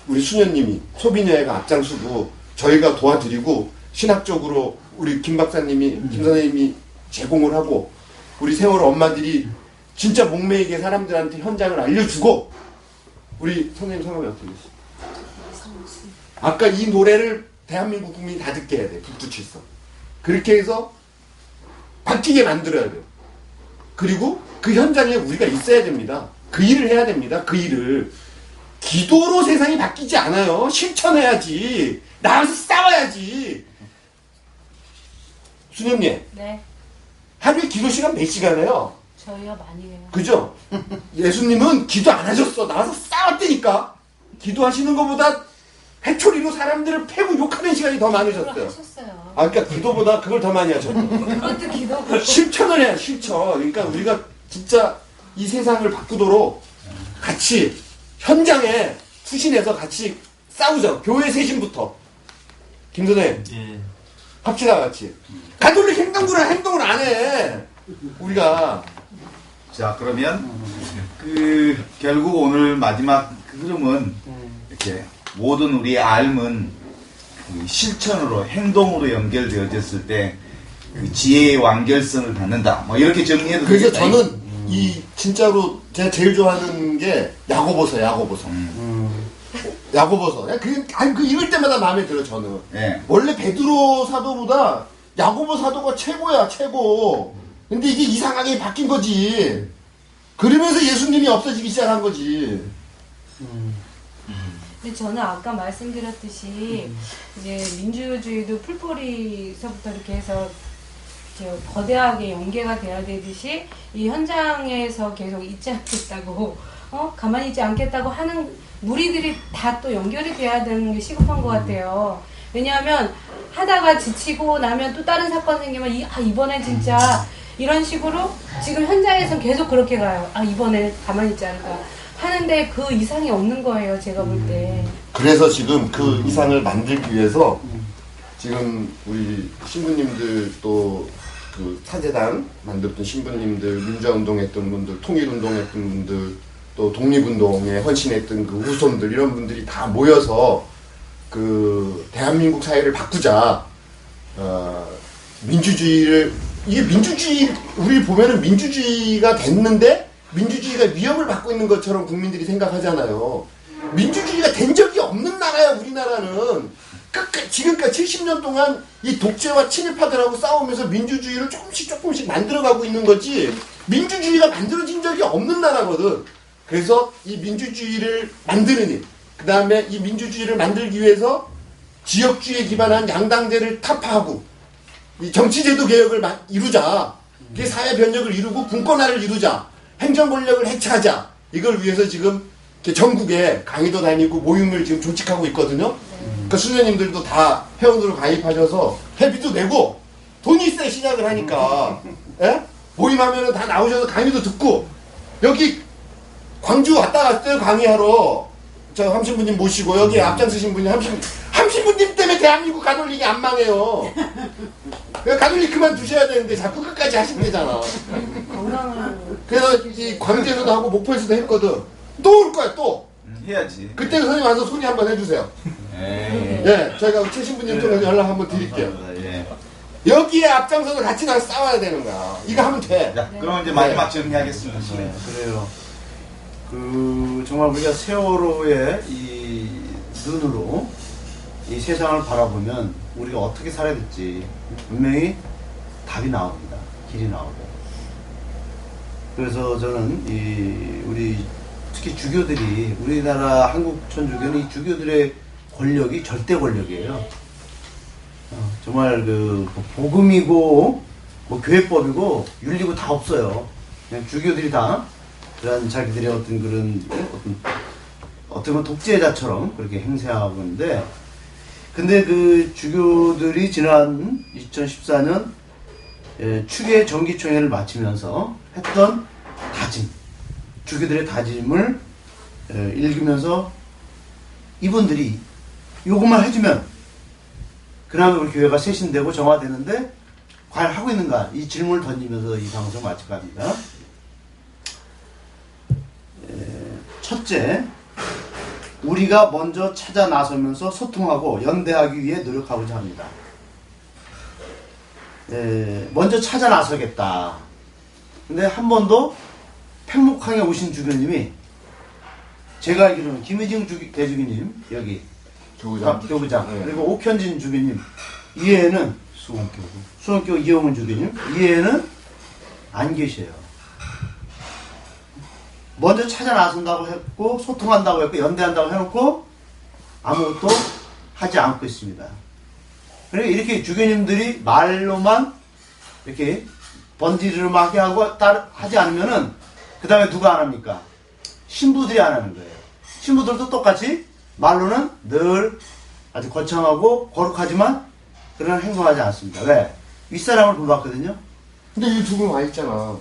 [SPEAKER 8] 우리 수녀님이 소비녀회가 앞장서고 저희가 도와드리고 신학적으로 우리 김 박사님이 김 선생님이 제공을 하고 우리 세월호 엄마들이 진짜 목매이게 사람들한테 현장을 알려주고 우리 선생님 성함이 어떻게 되시죠? 아까 이 노래를 대한민국 국민이 다 듣게 해야 돼. 북두칠성. 그렇게 해서 바뀌게 만들어야 돼요. 그리고 그 현장에 우리가 있어야 됩니다. 그 일을 해야 됩니다. 그 일을. 기도로 세상이 바뀌지 않아요. 실천해야지. 나와서 싸워야지. 수녀님.
[SPEAKER 5] 네.
[SPEAKER 8] 하루에 기도 시간 몇 시간 해요?
[SPEAKER 5] 저희요 많이 해요.
[SPEAKER 8] 그죠? 예수님은 기도 안 하셨어. 나와서 싸웠다니까. 기도하시는 것보다 회초리로 사람들을 패고 욕하는 시간이 더 많으셨어요.
[SPEAKER 5] 하셨어요.
[SPEAKER 8] 아, 그러니까 기도보다 그걸 더 많이 하셨죠.
[SPEAKER 5] 그것도 기도고.
[SPEAKER 8] 실천을 해야 실천. 그러니까 우리가 진짜 이 세상을 바꾸도록 같이 현장에 투신해서 같이 싸우자. 교회 세신부터. 김 선생님.
[SPEAKER 6] 예.
[SPEAKER 8] 합시다 같이. 가톨릭 행동부는 행동을 안 해. 우리가.
[SPEAKER 2] 자, 그러면 결국 오늘 마지막 그 흐름은 이렇게 모든 우리의 삶은 그 실천으로 행동으로 연결되어졌을 때 그 지혜의 완결성을 갖는다. 뭐 이렇게 정리해도
[SPEAKER 8] 그래서
[SPEAKER 2] 되겠다.
[SPEAKER 8] 저는 이 진짜로 제가 제일 좋아하는 게 야고보서. 야고보서. 그 읽을 때마다 마음에 들어 저는.
[SPEAKER 2] 예.
[SPEAKER 8] 원래 베드로 사도보다 야고보 사도가 최고야 최고. 근데 이게 이상하게 바뀐 거지. 그러면서 예수님이 없어지기 시작한 거지.
[SPEAKER 5] 근데 저는 아까 말씀드렸듯이 이제 민주주의도 풀뿌리서부터 이렇게 해서 이제 거대하게 연계가 돼야 되듯이 이 현장에서 계속 있지 않겠다고 가만히 있지 않겠다고 하는 무리들이 다 또 연결이 돼야 되는 게 시급한 것 같아요. 왜냐하면 하다가 지치고 나면 또 다른 사건 생기면 이번에 진짜 이런 식으로 지금 현장에서 계속 그렇게 가요. 이번에 가만히 있지 않을까 하는데 그 이상이 없는 거예요. 제가 볼 때.
[SPEAKER 8] 그래서 지금 그 이상을 만들기 위해서 지금 우리 신부님들 또 그 사제단 만들었던 신부님들, 민주화운동했던 분들, 통일운동했던 분들, 또 독립운동에 헌신했던 그 후손들 이런 분들이 다 모여서 그 대한민국 사회를 바꾸자. 민주주의를 이게 민주주의 우리 보면은 민주주의가 됐는데 민주주의가 위협을 받고 있는 것처럼 국민들이 생각하잖아요. 민주주의가 된 적이 없는 나라야 우리나라는. 지금까지 70년 동안 이 독재와 친일파들하고 싸우면서 민주주의를 조금씩 만들어가고 있는 거지 민주주의가 만들어진 적이 없는 나라거든. 그래서 이 민주주의를 만드는 일, 그 다음에 이 민주주의를 만들기 위해서 지역주의에 기반한 양당제를 타파하고 이 정치제도 개혁을 이루자. 그게 사회 변혁을 이루고 분권화를 이루자. 행정 권력을 해체하자. 이걸 위해서 지금 전국에 강의도 다니고 모임을 지금 조직하고 있거든요. 그러니까 수녀님들도 다 회원으로 가입하셔서 회비도 내고 돈이 있어야 시작을 하니까 예? 모임하면은 다 나오셔서 강의도 듣고 여기 광주 왔다 갔어요 강의하러. 저 함신부님 모시고 여기 앞장서신 분이 함신부님 때문에 대한민국 가톨릭이 안 망해요. 가톨릭 두셔야 되는데 자꾸 끝까지 하신대잖아. 그래서 이 광주에서도 하고 목포에서도 했거든. 또 올 거야 또.
[SPEAKER 2] 해야지.
[SPEAKER 8] 그때 선생님 와서 소개 한번 해주세요.
[SPEAKER 2] 에이.
[SPEAKER 8] 예, 저희가 최 신부님 좀 연락 한번 드릴게요.
[SPEAKER 2] 예.
[SPEAKER 8] 여기에 앞장서서 같이 나서 싸워야 되는 거야. 이거 하면 돼.
[SPEAKER 2] 자, 그럼 이제 마지막 정리하겠습니다.
[SPEAKER 1] 네, 그래요. 정말 우리가 세월호의 이 눈으로 이 세상을 바라보면 우리가 어떻게 살아야 될지 분명히 답이 나옵니다. 길이 나오고. 그래서 저는 우리 특히 주교들이 우리나라 한국 천주교는 이 주교들의 권력이 절대 권력이에요. 정말 복음이고 뭐 교회법이고 윤리고 다 없어요. 그냥 주교들이 다 그런 자기들의 어떤 건 독재자처럼 그렇게 행세하고 있는데, 근데 그 주교들이 지난 2014년 추계 정기총회를 마치면서 했던 다짐, 주교들의 다짐을 읽으면서 이분들이 요것만 해주면 그나마 우리 교회가 쇄신되고 정화되는데 과연 하고 있는가, 이 질문을 던지면서 이 방송 마칠까 합니다. 첫째, 우리가 먼저 찾아 나서면서 소통하고 연대하기 위해 노력하고자 합니다. 먼저 찾아 나서겠다. 근데 한 번도 팽목항에 오신 주교님이, 제가 알기로는 김의징 대주교님, 여기 교부장,
[SPEAKER 8] 네.
[SPEAKER 1] 그리고 옥현진 주교님 이외에는, 수원교구 이용훈 주교님 이외에는 안 계셔요. 먼저 찾아 나선다고 했고 소통한다고 했고 연대한다고 해놓고 아무것도 하지 않고 있습니다. 그러니까 이렇게 주교님들이 말로만 이렇게 번지르르하게 하고 하지 않으면은 그 다음에 누가 안 합니까? 신부들이 안 하는 거예요. 신부들도 똑같이 말로는 늘 아주 거창하고 거룩하지만 그런 행동하지 않습니다. 왜? 윗사람을 본받거든요.
[SPEAKER 8] 근데 이 두 분 와 있잖아.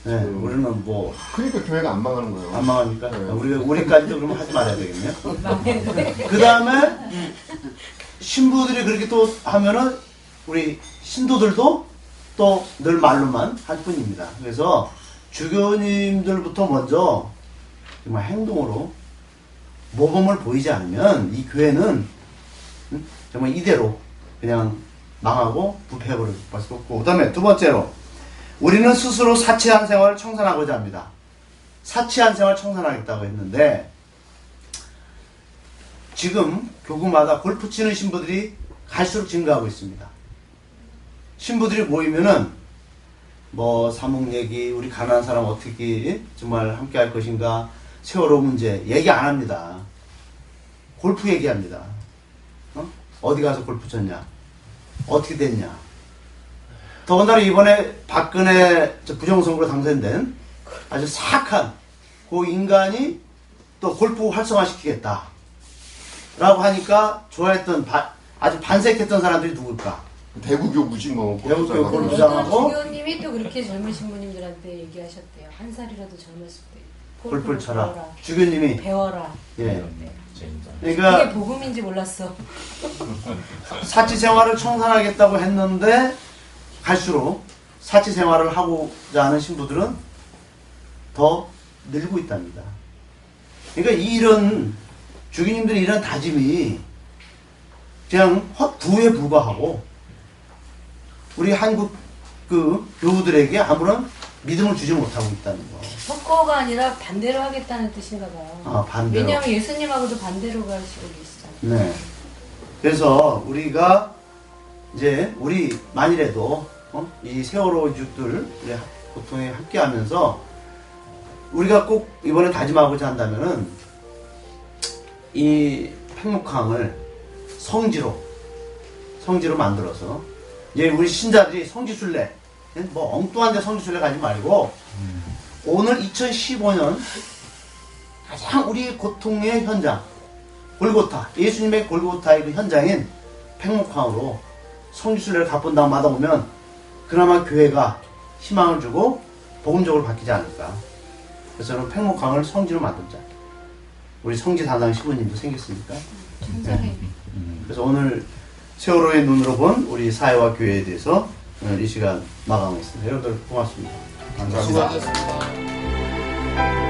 [SPEAKER 1] 네, 우리는 뭐
[SPEAKER 8] 그러니까 교회가 안 망하는 거예요.
[SPEAKER 1] 안 망합니까?
[SPEAKER 8] 네.
[SPEAKER 1] 우리까지도 그러면 하지 말아야 되겠네요. 그 다음에 신부들이 그렇게 또 하면은 우리 신도들도 또 늘 말로만 할 뿐입니다. 그래서 주교님들부터 먼저 정말 행동으로 모범을 보이지 않으면 이 교회는 정말 이대로 그냥 망하고 부패해버릴 수밖에 없고, 그 다음에 두 번째로 우리는 스스로 사치한 생활을 청산하고자 합니다. 사치한 생활을 청산하겠다고 했는데 지금 교구마다 골프 치는 신부들이 갈수록 증가하고 있습니다. 신부들이 모이면은 뭐 사목 얘기, 우리 가난한 사람 어떻게 정말 함께 할 것인가, 세월호 문제 얘기 안 합니다. 골프 얘기합니다. 어디 가서 골프 쳤냐, 어떻게 됐냐. 더군다나 이번에 박근혜 부정선거로 당선된 아주 사악한 그 인간이 또 골프 활성화시키겠다 라고 하니까 좋아했던 아주 반색했던 사람들이 누굴까?
[SPEAKER 8] 대구 교구지 뭐.
[SPEAKER 1] 대구 교구
[SPEAKER 5] 어떤
[SPEAKER 1] 골프장하고
[SPEAKER 5] 주교님이 또 그렇게 젊은 신부님들한테 얘기하셨대요. 한 살이라도 젊었을 때
[SPEAKER 1] 골프를 쳐라.
[SPEAKER 5] 배워라.
[SPEAKER 1] 주교님이.
[SPEAKER 5] 배워라.
[SPEAKER 1] 예.
[SPEAKER 7] 진짜.
[SPEAKER 1] 그러니까
[SPEAKER 5] 그게 복음인지 몰랐어.
[SPEAKER 1] 사치 생활을 청산하겠다고 했는데 갈수록 사치 생활을 하고자 하는 신부들은 더 늘고 있답니다. 그러니까 이런 주교님들의 이런 다짐이 그냥 헛부에 불과하고 우리 한국 그 교우들에게 아무런 믿음을 주지 못하고 있다는 거.
[SPEAKER 5] 섞어가 아니라 반대로 하겠다는 뜻인가 봐요.
[SPEAKER 1] 아, 반대로.
[SPEAKER 5] 왜냐하면 예수님하고도 반대로 가시고 계시잖아요.
[SPEAKER 1] 네. 그래서 우리가 이제 우리 만일에도 이 세월호 유족들 고통에 함께하면서 우리가 꼭 이번에 다짐하고자 한다면은 이 팽목항을 성지로 만들어서 이제 우리 신자들이 성지순례, 뭐 엉뚱한 데 성지순례 가지 말고 오늘 2015년 가장 우리 고통의 현장, 골고타, 예수님의 골고타의 그 현장인 팽목항으로 성지순례를 가본다고 받아오면 그나마 교회가 희망을 주고 복음적으로 바뀌지 않을까. 그래서 저는 팽목항을 성지로 만들자. 우리 성지 담당 신부님도 생겼으니까.
[SPEAKER 5] 천장에.
[SPEAKER 1] 그래서 오늘 세월호의 눈으로 본 우리 사회와 교회에 대해서 오늘 이 시간 마감하겠습니다. 여러분들 고맙습니다.
[SPEAKER 2] 감사합니다.
[SPEAKER 8] 수고하셨습니다.